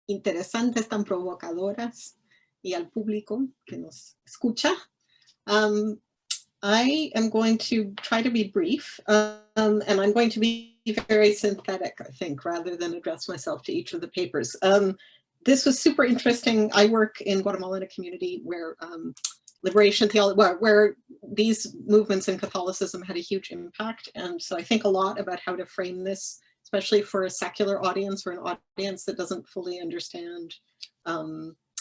interesantes, tan provocadoras, y al público que nos escucha. I am going to try to be brief, and I'm going to be very synthetic, I think, rather than address myself to each of the papers. This was super interesting. I work in Guatemala in a community where liberation theology, where these movements in Catholicism had a huge impact. And so I think a lot about how to frame this, especially for a secular audience or an audience that doesn't fully understand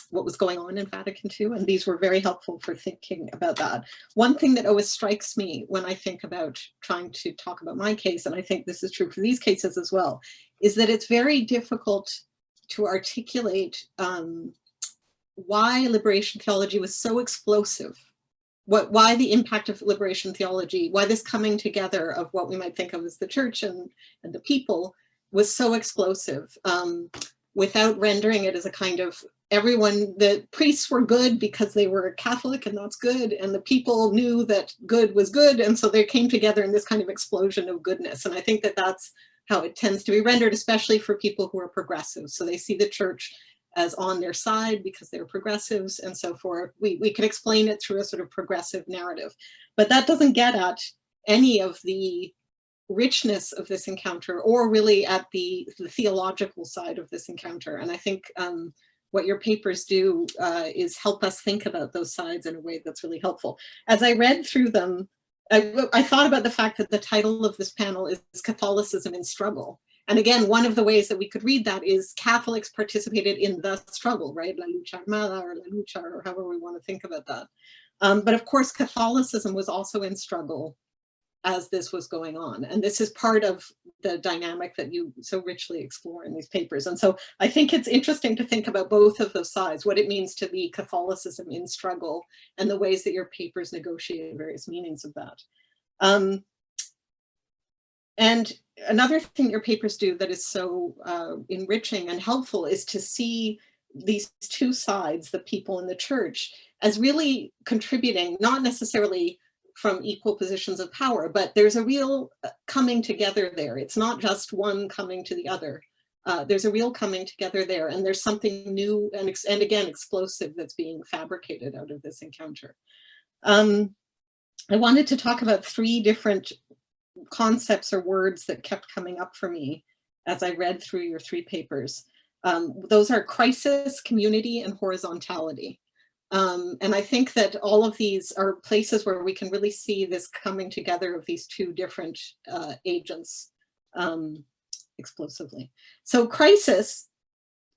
what was going on in Vatican II, and these were very helpful for thinking about that. One thing that always strikes me when I think about trying to talk about my case, and I think this is true for these cases as well, is that it's very difficult to articulate why liberation theology was so explosive, why the impact of liberation theology, why this coming together of what we might think of as the church and the people was so explosive, without rendering it as a kind of everyone, the priests were good because they were Catholic and that's good, and the people knew that good was good, and so they came together in this kind of explosion of goodness. And I think that that's how it tends to be rendered, especially for people who are progressive. So they see the church as on their side because they're progressives, and so forth. We can explain it through a sort of progressive narrative, but that doesn't get at any of the richness of this encounter, or really at the theological side of this encounter. And I think what your papers do is help us think about those sides in a way that's really helpful. As I read through them, I thought about the fact that the title of this panel is Catholicism in Struggle. And again, one of the ways that we could read that is Catholics participated in the struggle, right? La lucha armada, or la lucha, or however we want to think about that. But of course, Catholicism was also in struggle as this was going on. And this is part of the dynamic that you so richly explore in these papers. And so I think it's interesting to think about both of those sides, what it means to be Catholicism in struggle and the ways that your papers negotiate various meanings of that. And another thing your papers do that is so enriching and helpful is to see these two sides, the people and the church, as really contributing, not necessarily from equal positions of power, but there's a real coming together there. It's not just one coming to the other. There's a real coming together there, and there's something new and again, explosive that's being fabricated out of this encounter. I wanted to talk about three different concepts or words that kept coming up for me as I read through your three papers. Those are crisis, community, and horizontality. And I think that all of these are places where we can really see this coming together of these two different agents explosively. So crisis,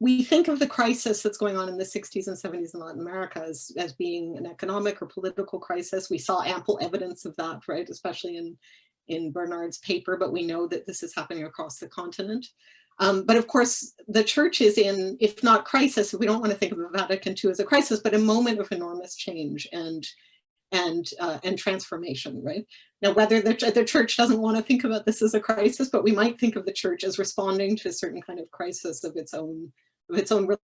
we think of the crisis that's going on in the 60s and 70s in Latin America as being an economic or political crisis. We saw ample evidence of that, right? Especially in Bernard's paper, but we know that this is happening across the continent. But of course, the church is in, if not crisis, we don't want to think of the Vatican II as a crisis, but a moment of enormous change and transformation, right? Now, whether the church doesn't want to think about this as a crisis, but we might think of the church as responding to a certain kind of crisis of its own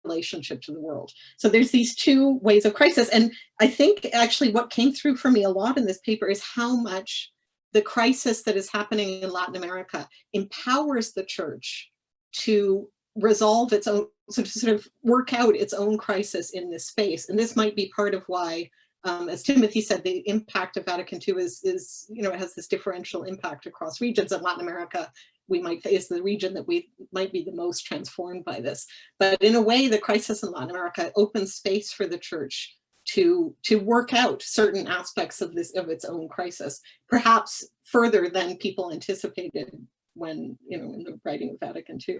relationship to the world. So there's these two ways of crisis. And I think actually what came through for me a lot in this paper is how much the crisis that is happening in Latin America empowers the church to resolve its own, so to sort of work out its own crisis in this space. And this might be part of why, as Timothy said, the impact of Vatican II is it has this differential impact across regions. In Latin America, is the region that we might be the most transformed by this. But in a way, the crisis in Latin America opens space for the church to work out certain aspects of its own crisis, perhaps further than people anticipated when, in the writing of Vatican II.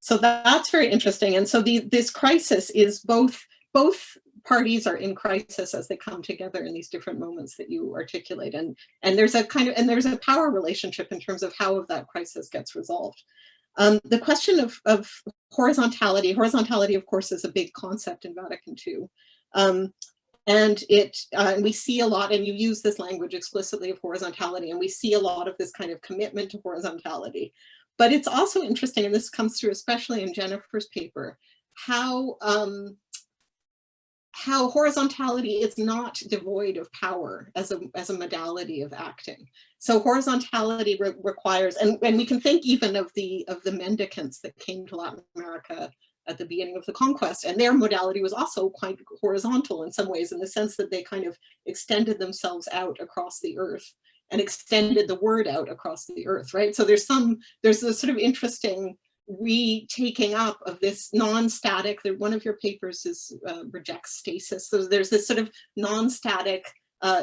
So that's very interesting. And so this crisis is both parties are in crisis as they come together in these different moments that you articulate. And there's a there's a power relationship in terms of how that crisis gets resolved. The question of horizontality, of course, is a big concept in Vatican II. And we see a lot, and you use this language explicitly of horizontality, and we see a lot of this kind of commitment to horizontality. But it's also interesting, and this comes through especially in Jennifer's paper, how horizontality is not devoid of power as a modality of acting. So horizontality requires, and we can think even of the mendicants that came to Latin America at the beginning of the conquest, and their modality was also quite horizontal in some ways, in the sense that they kind of extended themselves out across the earth and extended the word out across the earth, right? So there's this sort of interesting retaking up of this non-static, one of your papers rejects stasis. So there's this sort of non-static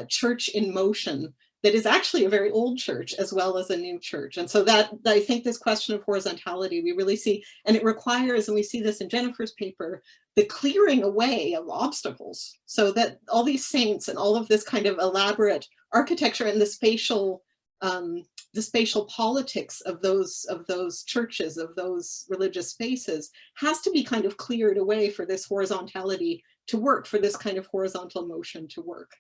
church in motion that is actually a very old church as well as a new church. And so that I think this question of horizontality we really see, and it requires, and we see this in Jennifer's paper, the clearing away of obstacles, so that all these saints and all of this kind of elaborate architecture and the spatial politics of those churches, of those religious spaces, has to be kind of cleared away for this horizontality to work, for this kind of horizontal motion to work.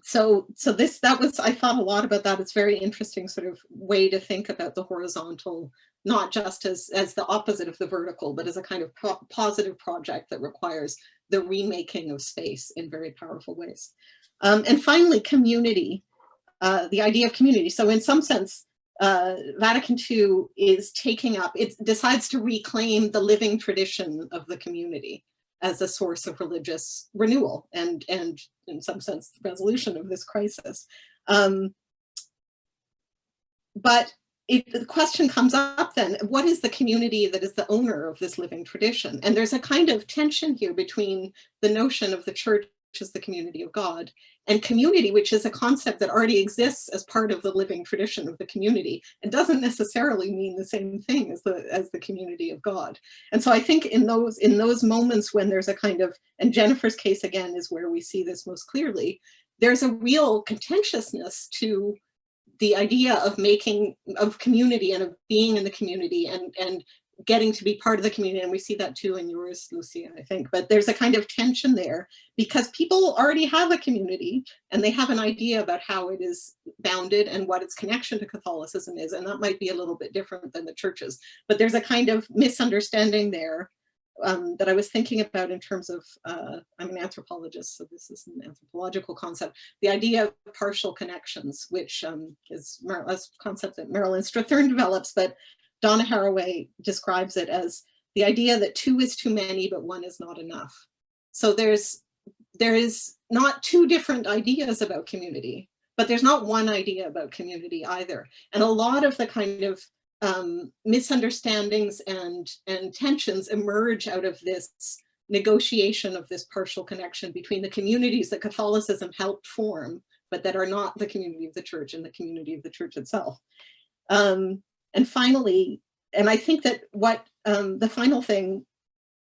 So I thought a lot about that. It's very interesting sort of way to think about the horizontal, not just as the opposite of the vertical, but as a kind of positive project that requires the remaking of space in very powerful ways. And finally, community, the idea of community. So in some sense, Vatican II is it decides to reclaim the living tradition of the community as a source of religious renewal and in some sense, resolution of this crisis. but the question comes up then, what is the community that is the owner of this living tradition? And there's a kind of tension here between the notion of the church as the community of God and community, which is a concept that already exists as part of the living tradition of the community and doesn't necessarily mean the same thing as the community of God. And so I think in those moments when there's a kind of, and Jennifer's case again is where we see this most clearly, there's a real contentiousness to the idea of community and of being in the community and getting to be part of the community. And we see that too in yours, Lucia, I think. But there's a kind of tension there because people already have a community and they have an idea about how it is bounded and what its connection to Catholicism is. And that might be a little bit different than the churches. But there's a kind of misunderstanding there that I was thinking about in terms of, I'm an anthropologist, so this is an anthropological concept, the idea of partial connections, which is a concept that Marilyn Strathern develops, but Donna Haraway describes it as the idea that two is too many, but one is not enough. So there is not two different ideas about community, but there's not one idea about community either. And a lot of the kind of misunderstandings and tensions emerge out of this negotiation of this partial connection between the communities that Catholicism helped form, but that are not the community of the church and the community of the church itself. And finally, and I think that what the final thing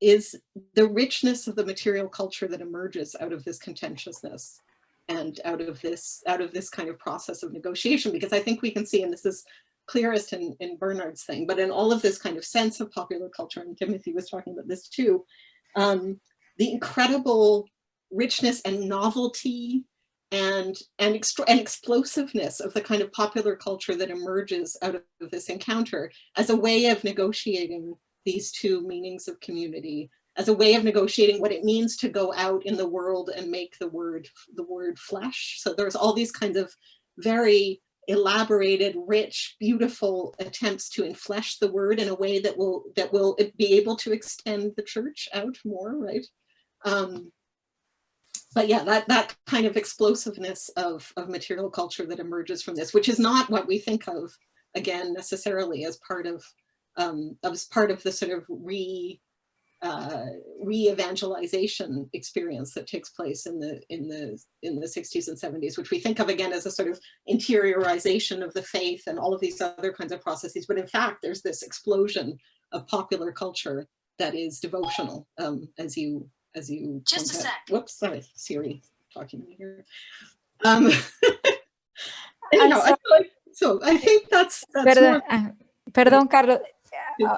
is the richness of the material culture that emerges out of this contentiousness and out of this kind of process of negotiation, because I think we can see, and this is clearest in Bernard's thing, but in all of this kind of sense of popular culture, and Timothy was talking about this too, the incredible richness and novelty and explosiveness of the kind of popular culture that emerges out of this encounter as a way of negotiating these two meanings of community, as a way of negotiating what it means to go out in the world and make the word flesh. So there's all these kinds of very elaborated, rich, beautiful attempts to enflesh the word in a way that will be able to extend the church out more, right? But yeah, that kind of explosiveness of material culture that emerges from this, which is not what we think of, again, necessarily as part of the sort of re-evangelization experience that takes place in the 60s and 70s, which we think of again as a sort of interiorization of the faith and all of these other kinds of processes. But in fact, there's this explosion of popular culture that is devotional, as you just a sec. Whoops, sorry, Siri talking to me here. So I think that's Perdón, Carlos.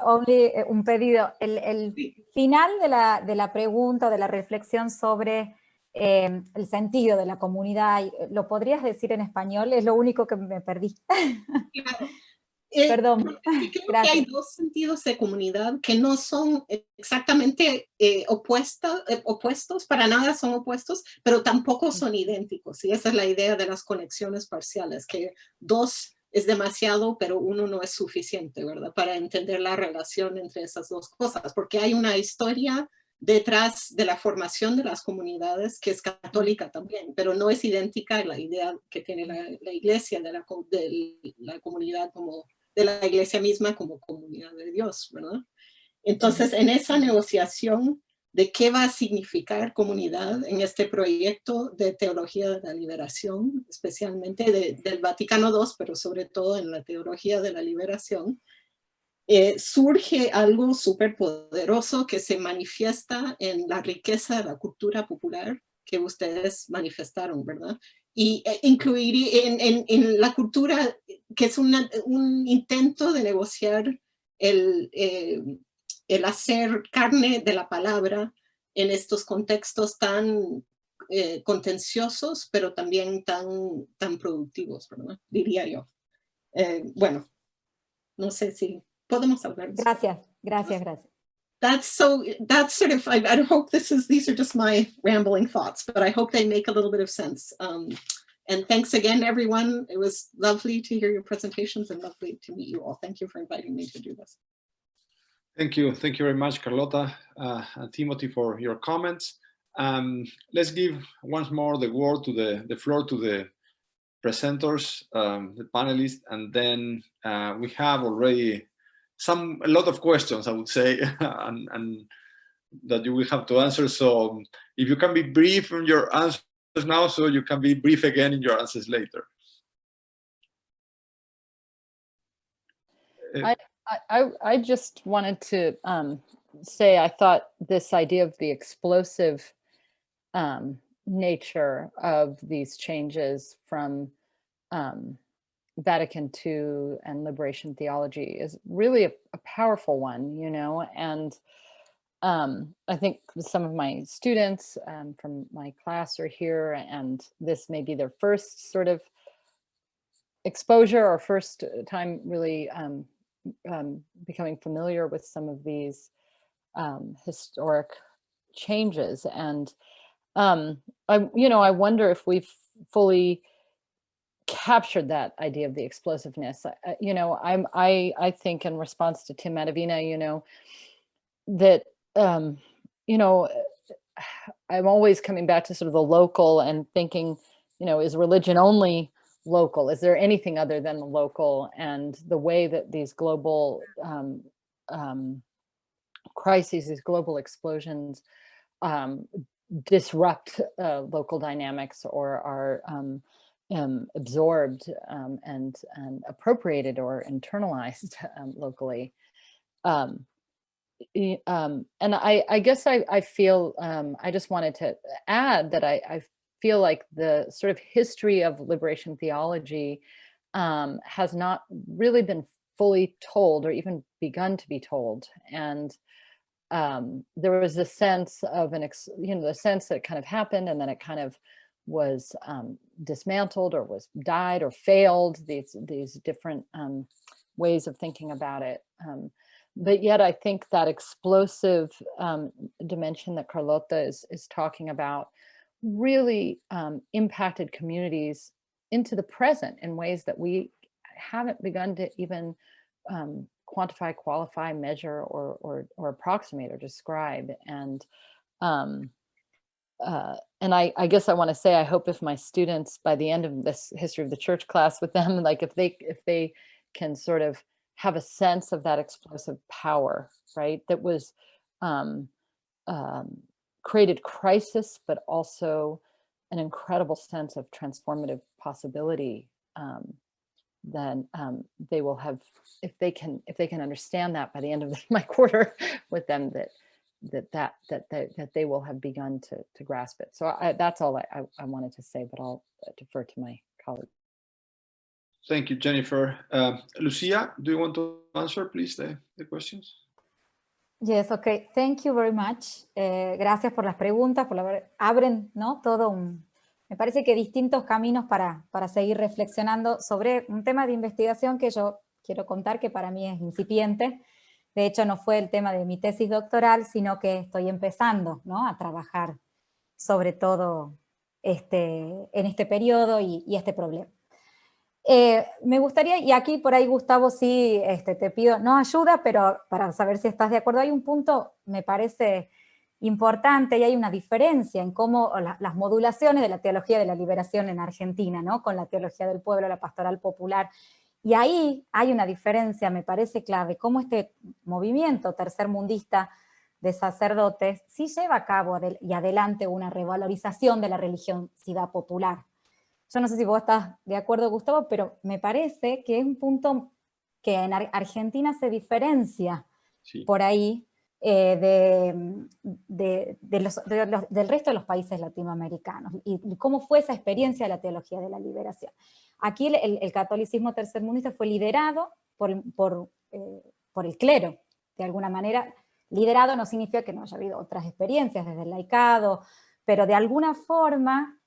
Only un pedido. El final de la pregunta, de la reflexión sobre el sentido de la comunidad, ¿lo podrías decir en español? Es lo único que me perdí. Claro. Perdón. Creo que hay dos sentidos de comunidad que no son exactamente opuestos, para nada son opuestos, pero tampoco son idénticos. Y esa es la idea de las conexiones parciales, que dos es demasiado, pero uno no es suficiente, ¿verdad? Para entender la relación entre esas dos cosas, porque hay una historia detrás de la formación de las comunidades que es católica también, pero no es idéntica a la idea que tiene la iglesia de la comunidad como de la iglesia misma como comunidad de Dios, ¿verdad? Entonces, en esa negociación de qué va a significar comunidad en este proyecto de teología de la liberación, especialmente del Vaticano II, pero sobre todo en la teología de la liberación, surge algo súper poderoso que se manifiesta en la riqueza de la cultura popular que ustedes manifestaron, ¿verdad? Y incluir en la cultura, que es un intento de negociar el hacer carne de la palabra en estos contextos tan contenciosos, pero también tan productivos, ¿verdad? Diría yo. Bueno, no sé si podemos hablar. Gracias. That's sort of, I hope these are just my rambling thoughts, but I hope they make a little bit of sense. And thanks again, everyone. It was lovely to hear your presentations and lovely to meet you all. Thank you for inviting me to do this. Thank you very much, Carlota and Timothy, for your comments. Let's give once more the floor to the presenters, the panelists, and then we have already a lot of questions, I would say, and that you will have to answer. So if you can be brief in your answers now, so you can be brief again in your answers later. I just wanted to say I thought this idea of the explosive nature of these changes from Vatican II and liberation theology is really a powerful one, you know, and I think some of my students from my class are here, and this may be their first sort of exposure or first time really becoming familiar with some of these historic changes. And I wonder if we've fully captured that idea of the explosiveness. I think in response to Tim Matavina, that I'm always coming back to sort of the local and thinking, is religion only local? Is there anything other than the local? And the way that these global crises, these global explosions disrupt local dynamics or are absorbed and appropriated or internalized locally. And I guess I feel, I just wanted to add that I feel like the sort of history of liberation theology has not really been fully told or even begun to be told. And there was a sense of the sense that kind of happened and then it kind of was dismantled or was died or failed, these different ways of thinking about it. But yet I think that explosive dimension that Carlota is talking about really impacted communities into the present in ways that we haven't begun to even quantify, qualify, measure, or approximate or describe. And I guess I want to say, I hope if my students, by the end of this history of the church class with them, like if they can sort of have a sense of that explosive power, right? That was created crisis, but also an incredible sense of transformative possibility. Then they will have, if they can understand that by the end of my quarter with them, that they will have begun to grasp it. So that's all I wanted to say, but I'll defer to my colleague. Thank you, Jennifer. Lucia, do you want to answer, please, the questions? Yes, okay. Thank you very much. Gracias por las preguntas, abren, ¿no? Me parece que distintos caminos para seguir reflexionando sobre un tema de investigación que yo quiero contar que para mí es incipiente. De hecho, no fue el tema de mi tesis doctoral, sino que estoy empezando, ¿no? A trabajar sobre todo en este periodo y este problema. Me gustaría, y aquí por ahí Gustavo sí te pido, no ayuda, pero para saber si estás de acuerdo, hay un punto, me parece importante, y hay una diferencia en cómo las modulaciones de la teología de la liberación en Argentina, ¿no? Con la teología del pueblo, la pastoral popular, y ahí hay una diferencia, me parece clave, cómo este movimiento tercermundista de sacerdotes sí lleva a cabo y adelante una revalorización de la religiosidad popular. Yo no sé si vos estás de acuerdo, Gustavo, pero me parece que es un punto que en Argentina se diferencia por ahí del resto de los países latinoamericanos, y cómo fue esa experiencia de la teología de la liberación. Aquí el catolicismo tercermundista fue liderado por el clero, de alguna manera. Liderado no significa que no haya habido otras experiencias desde el laicado, pero de alguna forma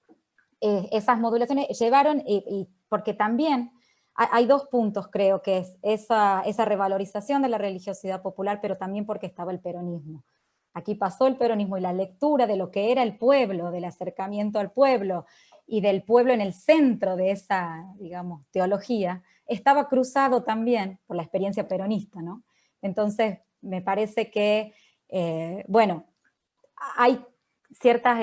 esas modulaciones llevaron, y porque también hay dos puntos, creo, que es esa revalorización de la religiosidad popular, pero también porque estaba el peronismo. Aquí pasó el peronismo y la lectura de lo que era el pueblo, del acercamiento al pueblo, y del pueblo en el centro de esa, digamos, teología, estaba cruzado también por la experiencia peronista, ¿no? Entonces, me parece que, bueno, hay ciertas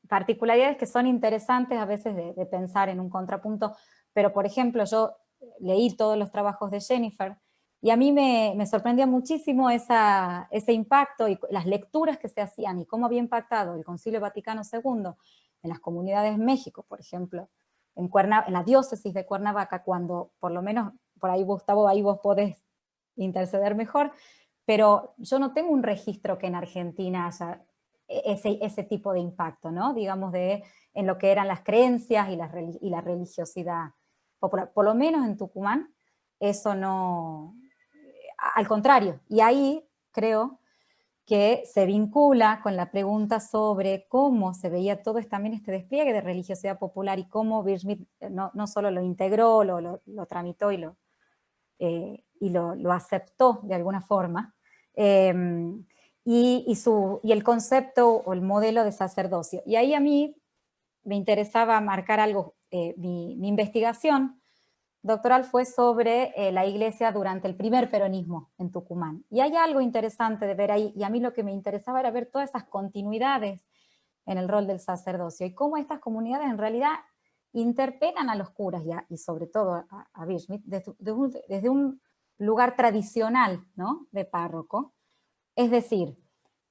particularidades que son interesantes a veces de pensar en un contrapunto, pero por ejemplo yo leí todos los trabajos de Jennifer y a mí me sorprendía muchísimo ese impacto y las lecturas que se hacían y cómo había impactado el Concilio Vaticano II en las comunidades en México, por ejemplo, en la diócesis de Cuernavaca, cuando por lo menos, por ahí Gustavo, ahí vos podés interceder mejor, pero yo no tengo un registro que en Argentina haya ese tipo de impacto, ¿no? Digamos, en lo que eran las creencias y la religiosidad popular. Por lo menos en Tucumán, eso no... Al contrario, y ahí creo que se vincula con la pregunta sobre cómo se veía todo también este despliegue de religiosidad popular y cómo Bill Schmidt no solo lo integró, lo tramitó y lo aceptó de alguna forma, y el concepto o el modelo de sacerdocio. Y ahí a mí me interesaba marcar algo, mi investigación doctoral fue sobre la iglesia durante el primer peronismo en Tucumán. Y hay algo interesante de ver ahí, y a mí lo que me interesaba era ver todas esas continuidades en el rol del sacerdocio y cómo estas comunidades en realidad interpelan a los curas y sobre todo a Bill Schmidt desde un lugar tradicional, ¿no? De párroco. Es decir,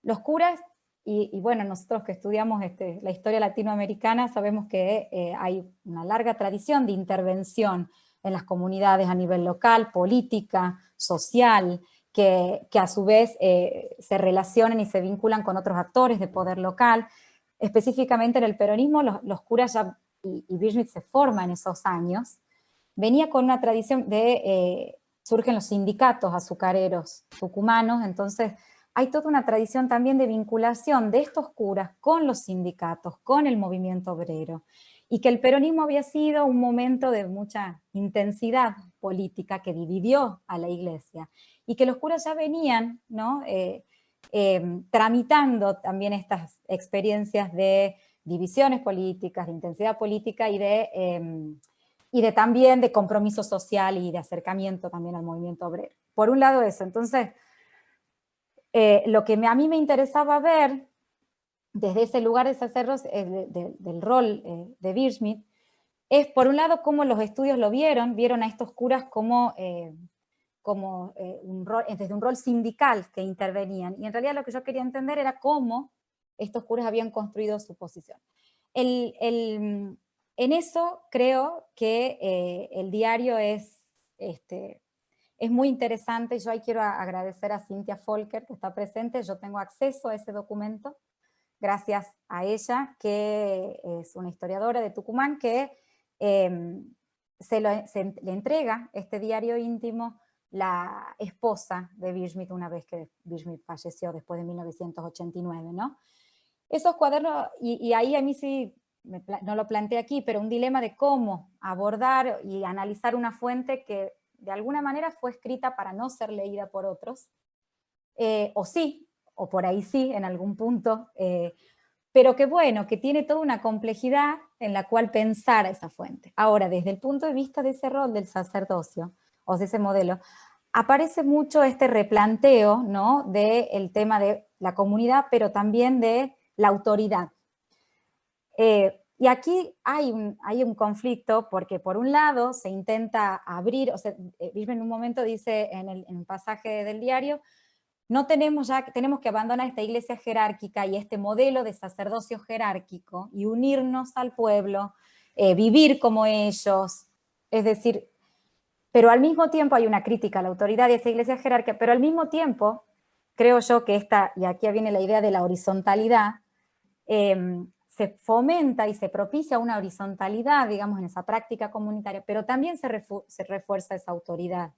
los curas, y bueno, nosotros que estudiamos la historia latinoamericana sabemos que hay una larga tradición de intervención en las comunidades a nivel local, política, social, que a su vez se relacionan y se vinculan con otros actores de poder local. Específicamente en el peronismo, los curas ya, y Bill Schmidt se forma en esos años, venía con una tradición surgen los sindicatos azucareros tucumanos, entonces hay toda una tradición también de vinculación de estos curas con los sindicatos, con el movimiento obrero, y que el peronismo había sido un momento de mucha intensidad política que dividió a la iglesia, y que los curas ya venían, ¿no? Tramitando también estas experiencias de divisiones políticas, de intensidad política y también de compromiso social y de acercamiento también al movimiento obrero. Por un lado eso, entonces lo que a mí me interesaba ver desde ese lugar de sacerdotes, del rol de Bill Schmidt, es por un lado cómo los estudios lo vieron a estos curas como desde un rol sindical que intervenían, y en realidad lo que yo quería entender era cómo estos curas habían construido su posición. En eso creo que el diario es muy interesante. Yo ahí quiero agradecer a Cynthia Folker, que está presente. Yo tengo acceso a ese documento gracias a ella, que es una historiadora de Tucumán, que le entrega este diario íntimo la esposa de Bill Schmidt una vez que Bill Schmidt falleció después de 1989, ¿no? Esos cuadernos, y ahí a mí sí, no lo planteé aquí, pero un dilema de cómo abordar y analizar una fuente que de alguna manera fue escrita para no ser leída por otros, o sí, o por ahí sí, en algún punto, pero que bueno, que tiene toda una complejidad en la cual pensar a esa fuente. Ahora, desde el punto de vista de ese rol del sacerdocio, o de ese modelo, aparece mucho este replanteo, ¿no? Del tema de la comunidad, pero también de la autoridad. Y aquí hay un conflicto, porque por un lado se intenta abrir, o sea, en un momento dice en un pasaje del diario, tenemos que abandonar esta iglesia jerárquica y este modelo de sacerdocio jerárquico y unirnos al pueblo, vivir como ellos, es decir, pero al mismo tiempo hay una crítica a la autoridad de esa iglesia jerárquica, pero al mismo tiempo creo yo que y aquí viene la idea de la horizontalidad, se fomenta y se propicia una horizontalidad, digamos, en esa práctica comunitaria, pero también se refuerza esa autoridad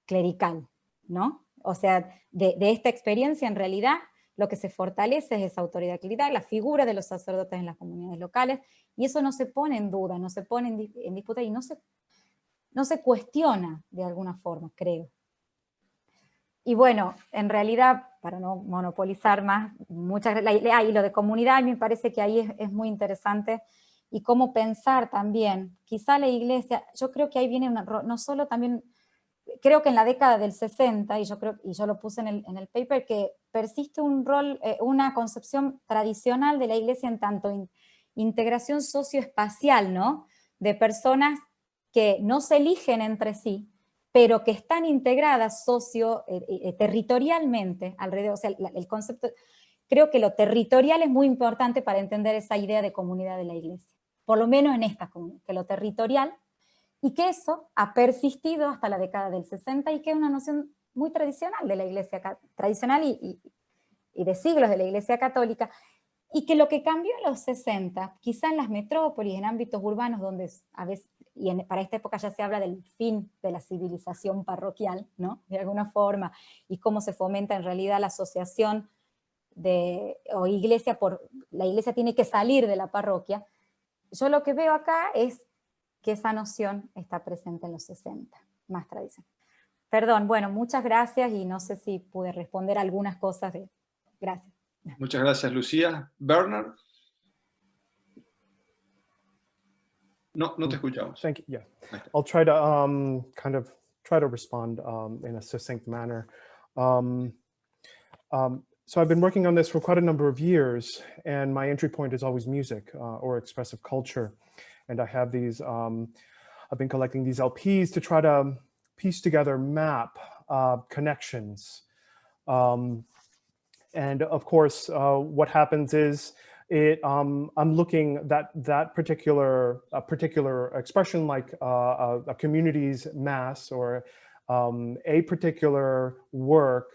clerical, ¿no? O sea, de esta experiencia en realidad lo que se fortalece es esa autoridad clerical, la figura de los sacerdotes en las comunidades locales, y eso no se pone en duda, no se pone en disputa y no se cuestiona de alguna forma, creo. Y bueno, en realidad, para no monopolizar más, y lo de comunidad me parece que ahí es muy interesante, y cómo pensar también, quizá la iglesia, yo creo que ahí viene no solo también creo que en la década del 60, y yo lo puse en el paper, que persiste un rol, una concepción tradicional de la Iglesia en tanto integración socioespacial, ¿no? De personas que no se eligen entre sí, pero que están integradas territorialmente alrededor. O sea, el concepto, creo que lo territorial es muy importante para entender esa idea de comunidad de la Iglesia, por lo menos en esta comunidad, que lo territorial, y que eso ha persistido hasta la década del 60 y que es una noción muy tradicional de la Iglesia, tradicional y de siglos de la Iglesia Católica, y que lo que cambió en los 60, quizá en las metrópolis, en ámbitos urbanos donde a veces, para esta época ya se habla del fin de la civilización parroquial, ¿no? De alguna forma, y cómo se fomenta en realidad la asociación la iglesia tiene que salir de la parroquia. Yo lo que veo acá es que esa noción está presente en los 60, más tradicional. Perdón, bueno, muchas gracias y no sé si pude responder algunas cosas Gracias. Muchas gracias, Lucía. Bernard. No te escuchamos. Thank you. Yeah, I'll try to try to respond in a succinct manner. So I've been working on this for quite a number of years, and my entry point is always music or expressive culture. And I have these, I've been collecting these LPs to try to piece together map connections. And of course, what happens is I'm looking that particular expression, like a community's mass or a particular work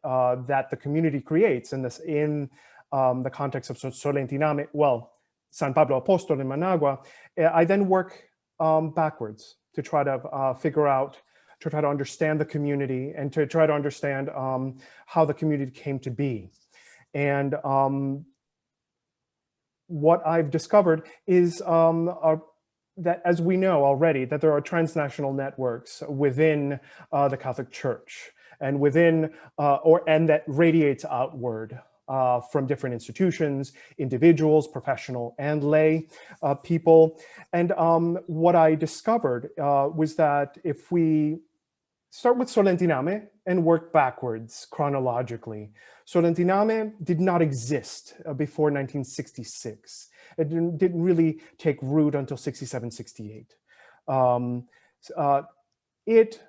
that the community creates in the context of Solentiname, well, San Pablo Apostol in Managua. I then work backwards to try to figure out, to try to understand the community and to try to understand how the community came to be. And what I've discovered is that, as we know already, that there are transnational networks within the Catholic Church and within, and that radiates outward from different institutions, individuals, professional and lay people. And what I discovered was that if we start with Solentiname and work backwards chronologically, Solentiname did not exist before 1966. It didn't really take root until 67, 68. It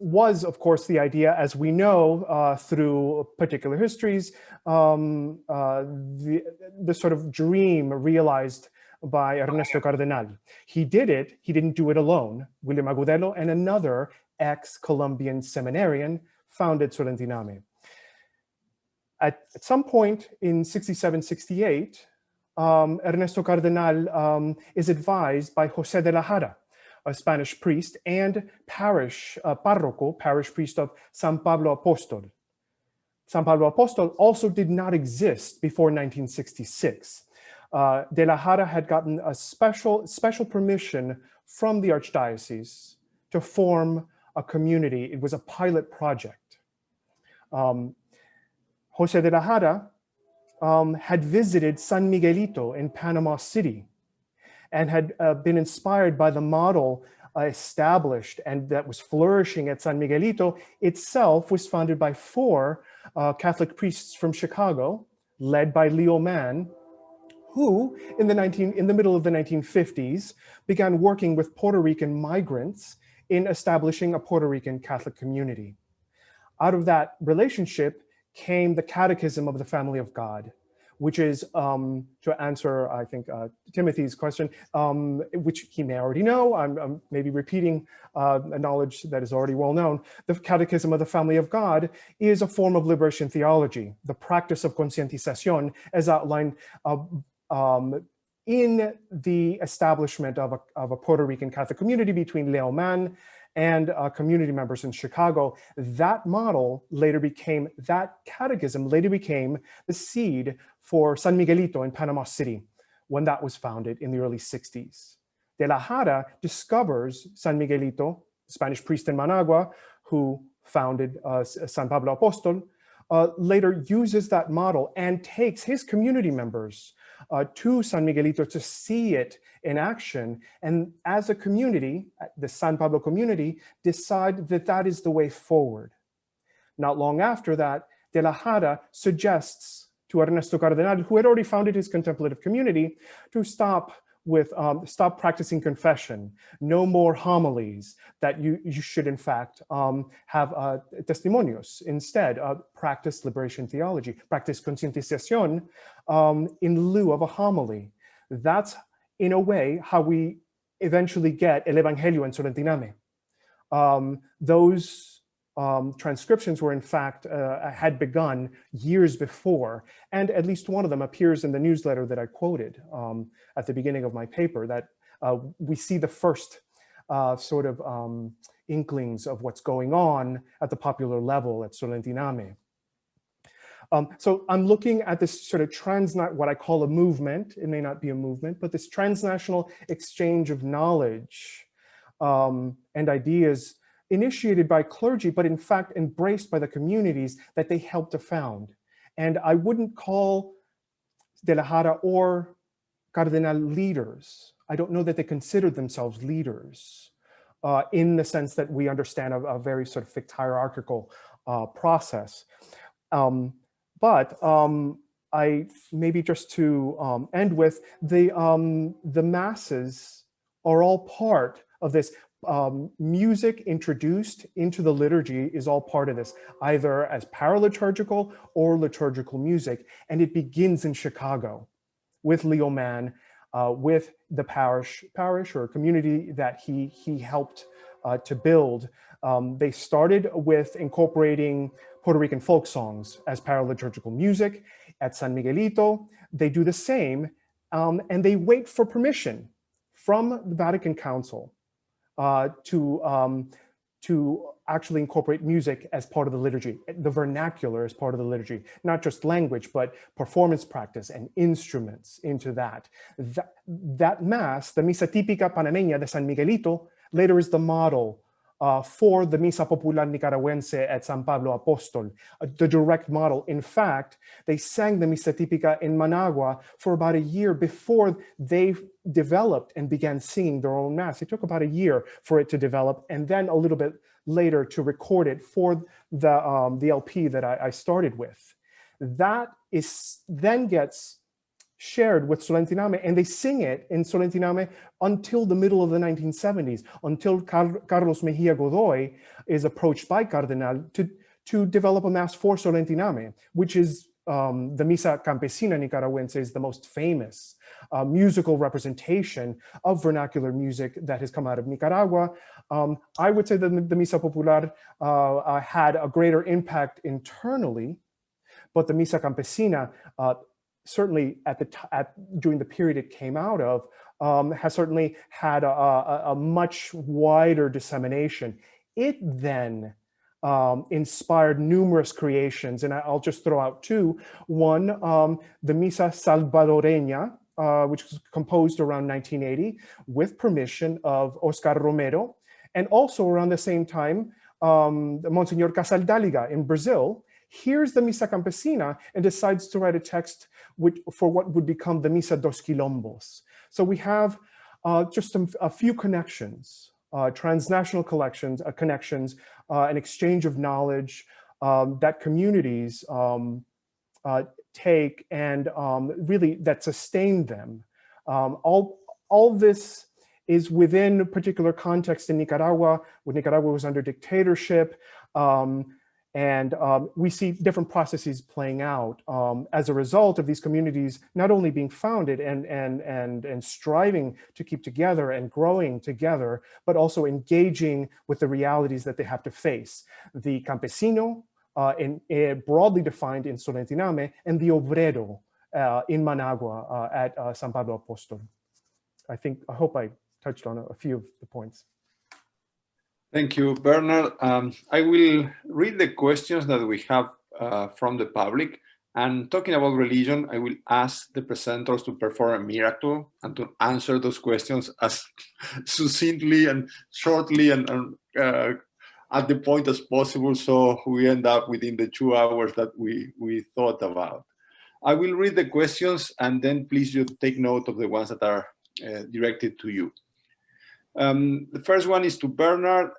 was, of course, the idea, as we know through particular histories, the sort of dream realized by Ernesto Cardenal. He did it, he didn't do it alone. William Agudelo and another ex-Colombian seminarian founded Solentiname. At some point in 67, 68, Ernesto Cardenal is advised by José de la Jara, a Spanish priest and parish priest of San Pablo Apostol. San Pablo Apostol also did not exist before 1966. De la Jara had gotten a special permission from the Archdiocese to form a community. It was a pilot project. José de la Jara had visited San Miguelito in Panama City and had been inspired by the model established and that was flourishing at San Miguelito. Itself was founded by 4 Catholic priests from Chicago, led by Leo Mann, who in the middle of the 1950s began working with Puerto Rican migrants in establishing a Puerto Rican Catholic community. Out of that relationship came the Catechism of the Family of God, which is, to answer, I think, Timothy's question, which he may already know, I'm maybe repeating a knowledge that is already well known. The Catechism of the Family of God is a form of liberation theology, the practice of concientización as outlined in the establishment of a Puerto Rican Catholic community between Leo Mann and community members in Chicago. That model that catechism later became the seed for San Miguelito in Panama City when that was founded in the early 60s. De la Jara discovers San Miguelito, Spanish priest in Managua, who founded San Pablo Apostol, later uses that model and takes his community members to San Miguelito to see it in action. And as a community, the San Pablo community, decide that that is the way forward. Not long after that, De la Jara suggests to Ernesto Cardenal, who had already founded his contemplative community, to stop practicing confession, no more homilies, that you should in fact have testimonios. Instead, practice liberation theology, practice concientización in lieu of a homily. That's in a way how we eventually get El Evangelio en Solentiname. Those transcriptions were in fact had begun years before, and at least one of them appears in the newsletter that I quoted at the beginning of my paper, that we see the first sort of inklings of what's going on at the popular level at Solentiname. So I'm looking at this sort of what I call a movement. It may not be a movement, but this transnational exchange of knowledge and ideas initiated by clergy, but in fact embraced by the communities that they helped to found. And I wouldn't call De la Jara or Cardenal leaders. I don't know that they considered themselves leaders in the sense that we understand a very sort of fixed hierarchical process. But I maybe just to end with, the masses are all part of this. Music introduced into the liturgy is all part of this, either as paraliturgical or liturgical music. And it begins in Chicago with Leo Mann, with the parish or community that he helped to build. They started with incorporating Puerto Rican folk songs as paraliturgical music. At San Miguelito, they do the same, and they wait for permission from the Vatican Council to actually incorporate music as part of the liturgy, the vernacular as part of the liturgy, not just language, but performance practice and instruments into that. That mass, the Misa Típica Panameña de San Miguelito, later is the model for the Misa Popular Nicaragüense at San Pablo Apóstol, the direct model. In fact, they sang the Misa Típica in Managua for about a year before they developed and began singing their own mass. It took about a year for it to develop, and then a little bit later to record it for the LP that I started with. That then gets shared with Solentiname, and they sing it in Solentiname until the middle of the 1970s, until Carlos Mejia Godoy is approached by Cardenal to develop a mass for Solentiname, which is the Misa Campesina Nicaragüense, is the most famous musical representation of vernacular music that has come out of Nicaragua. I would say that the Misa Popular had a greater impact internally, but the Misa Campesina, certainly during the period it came out of, has certainly had a much wider dissemination. It then inspired numerous creations, and I'll just throw out two. One, the Misa Salvadoreña, which was composed around 1980 with permission of Oscar Romero, and also around the same time, Monsignor Casaldáliga in Brazil hears the Misa Campesina and decides to write a text for what would become the Misa dos Quilombos. So we have just a few connections, transnational connections, an exchange of knowledge that communities take and really that sustain them. All this is within a particular context in Nicaragua, when Nicaragua was under dictatorship. And we see different processes playing out as a result of these communities not only being founded and striving to keep together and growing together, but also engaging with the realities that they have to face. The campesino, broadly defined in Solentiname, and the obrero in Managua at San Pablo Apóstol. I hope I touched on a few of the points. Thank you, Bernard. I will read the questions that we have from the public. And talking about religion, I will ask the presenters to perform a miracle and to answer those questions as succinctly and shortly and at the point as possible, so we end up within the 2 hours that we thought about. I will read the questions, and then please you take note of the ones that are directed to you. The first one is to Bernard.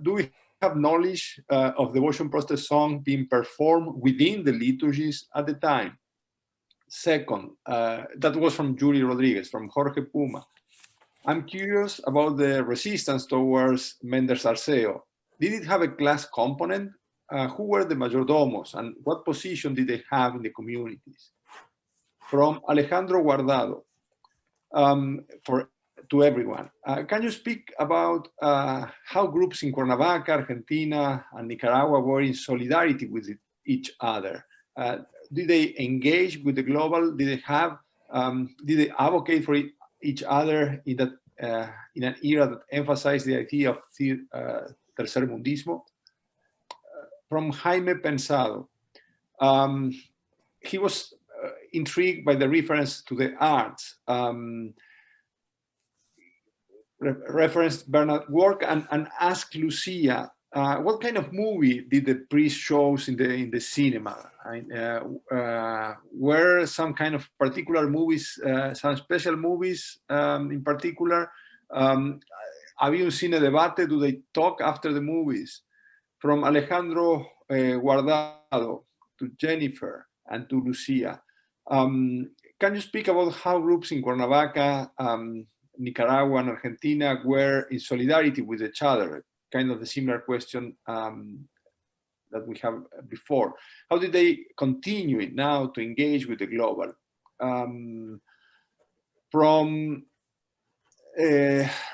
Do we have knowledge of the devotion protest song being performed within the liturgies at the time? Second, that was from Julie Rodriguez, from Jorge Puma. I'm curious about the resistance towards Mendes Arceo. Did it have a class component? Who were the mayordomos, and what position did they have in the communities? From Alejandro Guardado, to everyone. Can you speak about how groups in Cuernavaca, Argentina, and Nicaragua were in solidarity with each other? Did they engage with the global? Did they have? Did they advocate for each other in that in an era that emphasized the idea of tercermundismo? From Jaime Pensado, he was intrigued by the reference to the arts. Referenced Bernard's work and asked Lucia, what kind of movie did the priest shows in the cinema? Were some kind of particular movies, some special movies in particular? Había un cine debate? Do they talk after the movies? From Alejandro Guardado to Jennifer and to Lucia. Can you speak about how groups in Cuernavaca, Nicaragua and Argentina were in solidarity with each other? Kind of a similar question that we have before. How did they continue now to engage with the global? From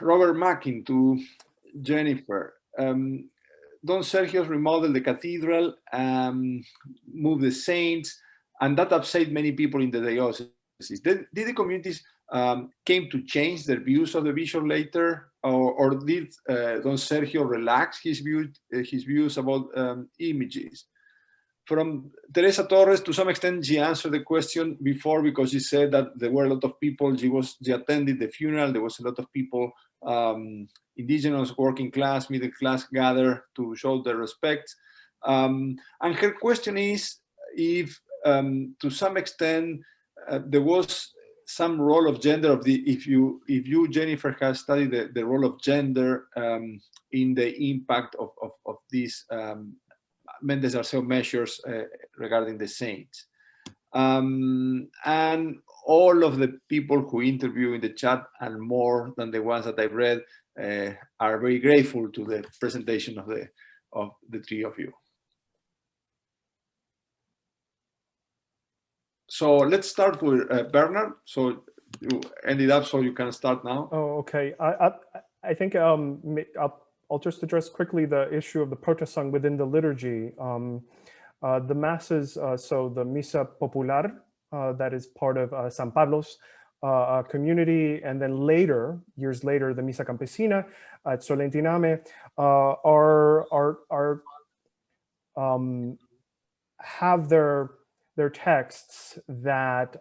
Robert Mackin to Jennifer. Don Sergio's remodeled the cathedral, moved the saints, and that upset many people in the diocese. Did the communities came to change their views of the bishop later, or did Don Sergio relax his views about images? From Teresa Torres, to some extent, she answered the question before, because she said that there were a lot of people. She attended the funeral. There was a lot of people, indigenous, working class, middle class, gathered to show their respect. And her question is if, to some extent, there was some role of gender of if you Jennifer has studied the role of gender in the impact of these Mendes Arceo measures regarding the saints. And all of the people who interview in the chat, and more than the ones that I've read, are very grateful to the presentation of the three of you. So let's start with Bernard. So you ended up, so you can start now. Oh, okay. I think I'll just address quickly the issue of the protest song within the liturgy. The masses, so the Misa Popular, that is part of San Pablo's community, and then later, years later, the Misa Campesina at Solentiname have their texts that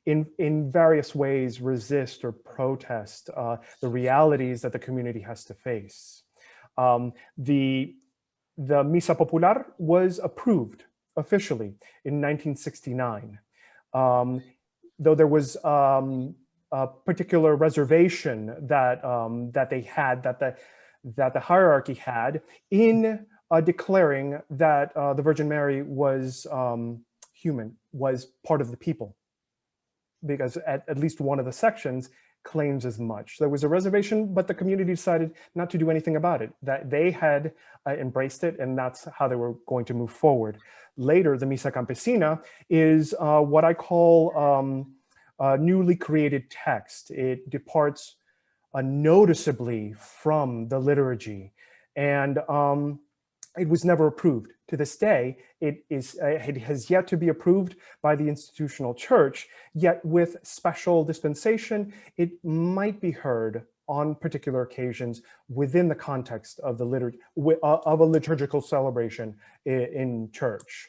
in various ways resist or protest the realities that the community has to face. The Misa Popular was approved officially in 1969, though there was a particular reservation that they had, that the hierarchy had, in declaring that the Virgin Mary was human, was part of the people, because at least one of the sections claims as much. There was a reservation, but the community decided not to do anything about it, that they had embraced it, and that's how they were going to move forward. Later, the Misa Campesina is what I call a newly created text. It departs noticeably from the liturgy, and it was never approved. To this day, it has yet to be approved by the institutional church, yet with special dispensation, it might be heard on particular occasions within the context of the of a liturgical celebration in church.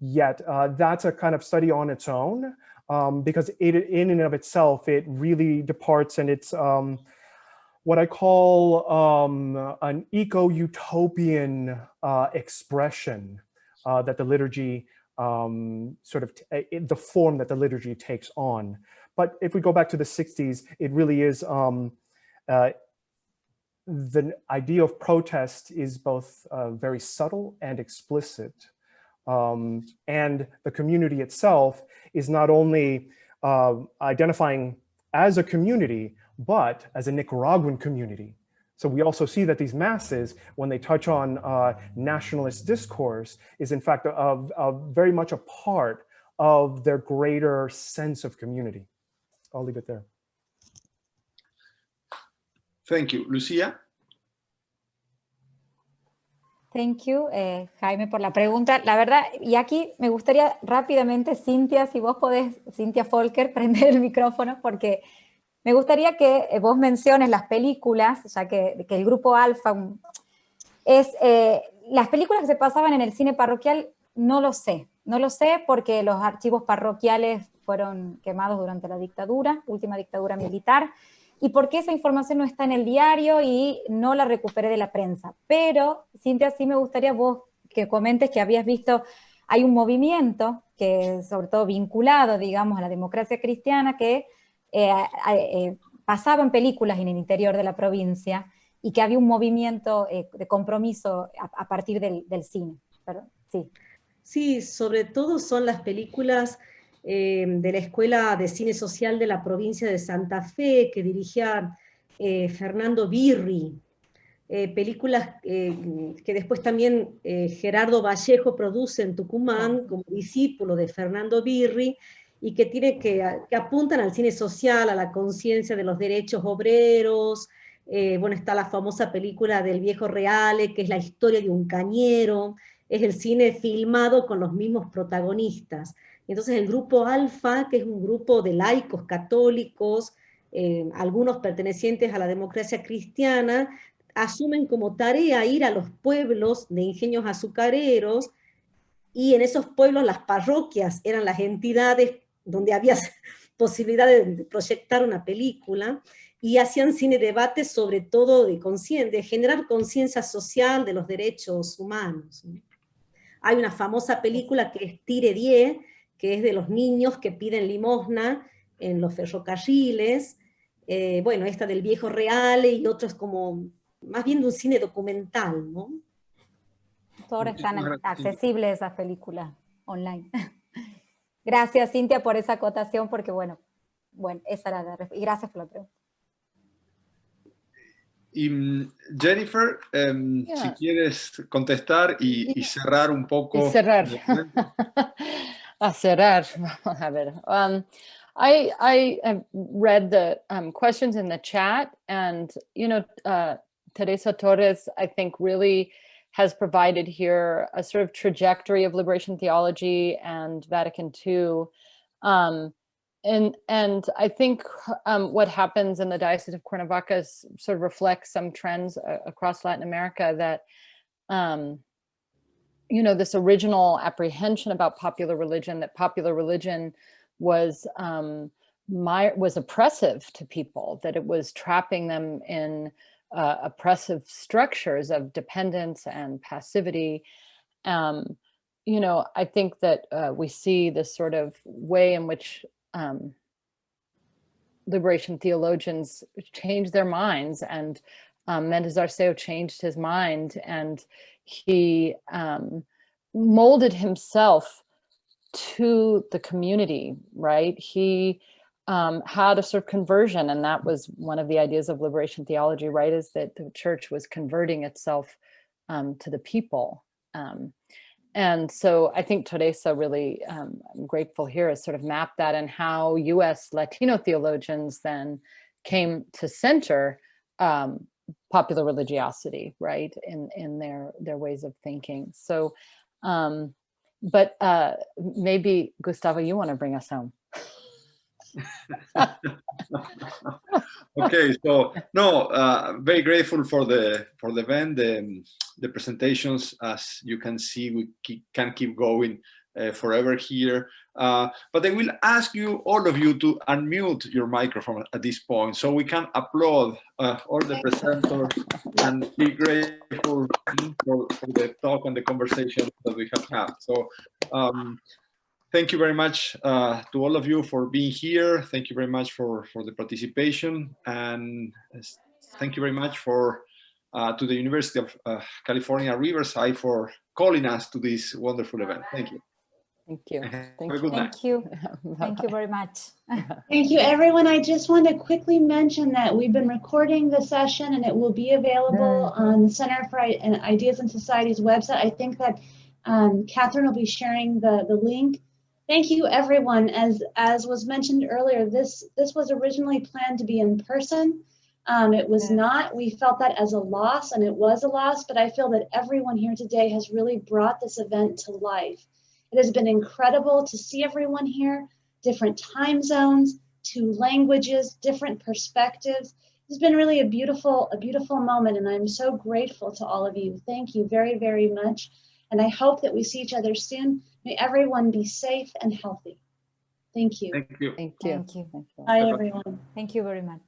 Yet that's a kind of study on its own, because in and of itself, it really departs, and it's what I call an eco-utopian expression that the liturgy sort of the form that the liturgy takes on. But if we go back to the 60s, it really is the idea of protest is both very subtle and explicit. And the community itself is not only identifying as a community, but as a Nicaraguan community. So we also see that these masses, when they touch on nationalist discourse, is in fact very much a part of their greater sense of community. I'll leave it there. Thank you. Lucía. Thank you, Jaime, por la pregunta. La verdad, y aquí me gustaría rápidamente, Cintia, si vos podés, Cintia Folker, prender el micrófono, porque me gustaría que vos menciones las películas, ya que el grupo Alfa es... las películas que se pasaban en el cine parroquial, no lo sé porque los archivos parroquiales fueron quemados durante la dictadura, última dictadura militar, y porque esa información no está en el diario y no la recuperé de la prensa. Pero, Cintia, sí me gustaría vos que comentes que habías visto, hay un movimiento que sobre todo vinculado, digamos, a la democracia cristiana que pasaba en películas en el interior de la provincia y que había un movimiento de compromiso a partir del cine. Perdón, sí. Sí, sobre todo son las películas de la Escuela de Cine Social de la provincia de Santa Fe, que dirigía Fernando Birri, películas que después también Gerardo Vallejo produce en Tucumán como discípulo de Fernando Birri, y que apuntan al cine social, a la conciencia de los derechos obreros. Bueno, está la famosa película del Viejo Reale, que es la historia de un cañero, es el cine filmado con los mismos protagonistas. Entonces el grupo Alfa, que es un grupo de laicos católicos, algunos pertenecientes a la democracia cristiana, asumen como tarea ir a los pueblos de ingenios azucareros, y en esos pueblos las parroquias eran las entidades donde había posibilidad de proyectar una película, y hacían cine debate sobre todo de generar conciencia social de los derechos humanos. Hay una famosa película que es Tire 10, que es de los niños que piden limosna en los ferrocarriles, bueno, esta del Viejo Reale y otros como, más bien de un cine documental, ¿no? Ahora están accesibles esas películas online. Gracias, Cintia, por esa acotación, porque bueno, esa era la respuesta. Y gracias por la pregunta. Y Jennifer, si quieres contestar y cerrar un poco. Y cerrar. A cerrar. Vamos a ver. I have read the questions in the chat, and Teresa Torres, I think, really has provided here a sort of trajectory of liberation theology and Vatican II. And I think what happens in the Diocese of Cuernavaca sort of reflects some trends across Latin America, that, this original apprehension about popular religion, that popular religion was oppressive to people, that it was trapping them in oppressive structures of dependence and passivity. I think that we see this sort of way in which liberation theologians changed their minds, and Mendes Arceo changed his mind, and he molded himself to the community, right? He had a sort of conversion, and that was one of the ideas of liberation theology, right? Is that the church was converting itself to the people. And so I think Teresa really, I'm grateful here, has sort of mapped that, and how US Latino theologians then came to center popular religiosity, right, in their ways of thinking. So, but maybe Gustavo, you want to bring us home. Okay, so no, very grateful for the event, the presentations. As you can see, we can keep going forever here. But I will ask you, all of you, to unmute your microphone at this point, so we can applaud all the presenters and be grateful for the talk and the conversation that we have had. So Thank you very much to all of you for being here. Thank you very much for the participation. And thank you very much to the University of California, Riverside for calling us to this wonderful event. Thank you. Thank you. Have a good night. Thank you. Thank you very much. Thank you, everyone. I just want to quickly mention that we've been recording the session and it will be available on the Center for Ideas and Society's website. I think that Catherine will be sharing the link. Thank you, everyone. As was mentioned earlier, this was originally planned to be in person. It was not. We felt that as a loss, and it was a loss, but I feel that everyone here today has really brought this event to life. It has been incredible to see everyone here, different time zones, 2 languages, different perspectives. It's been really a beautiful moment, and I'm so grateful to all of you. Thank you very, very much. And I hope that we see each other soon. May everyone be safe and healthy. Thank you. Thank you. Thank you. Thank you. Bye, everyone. Thank you very much.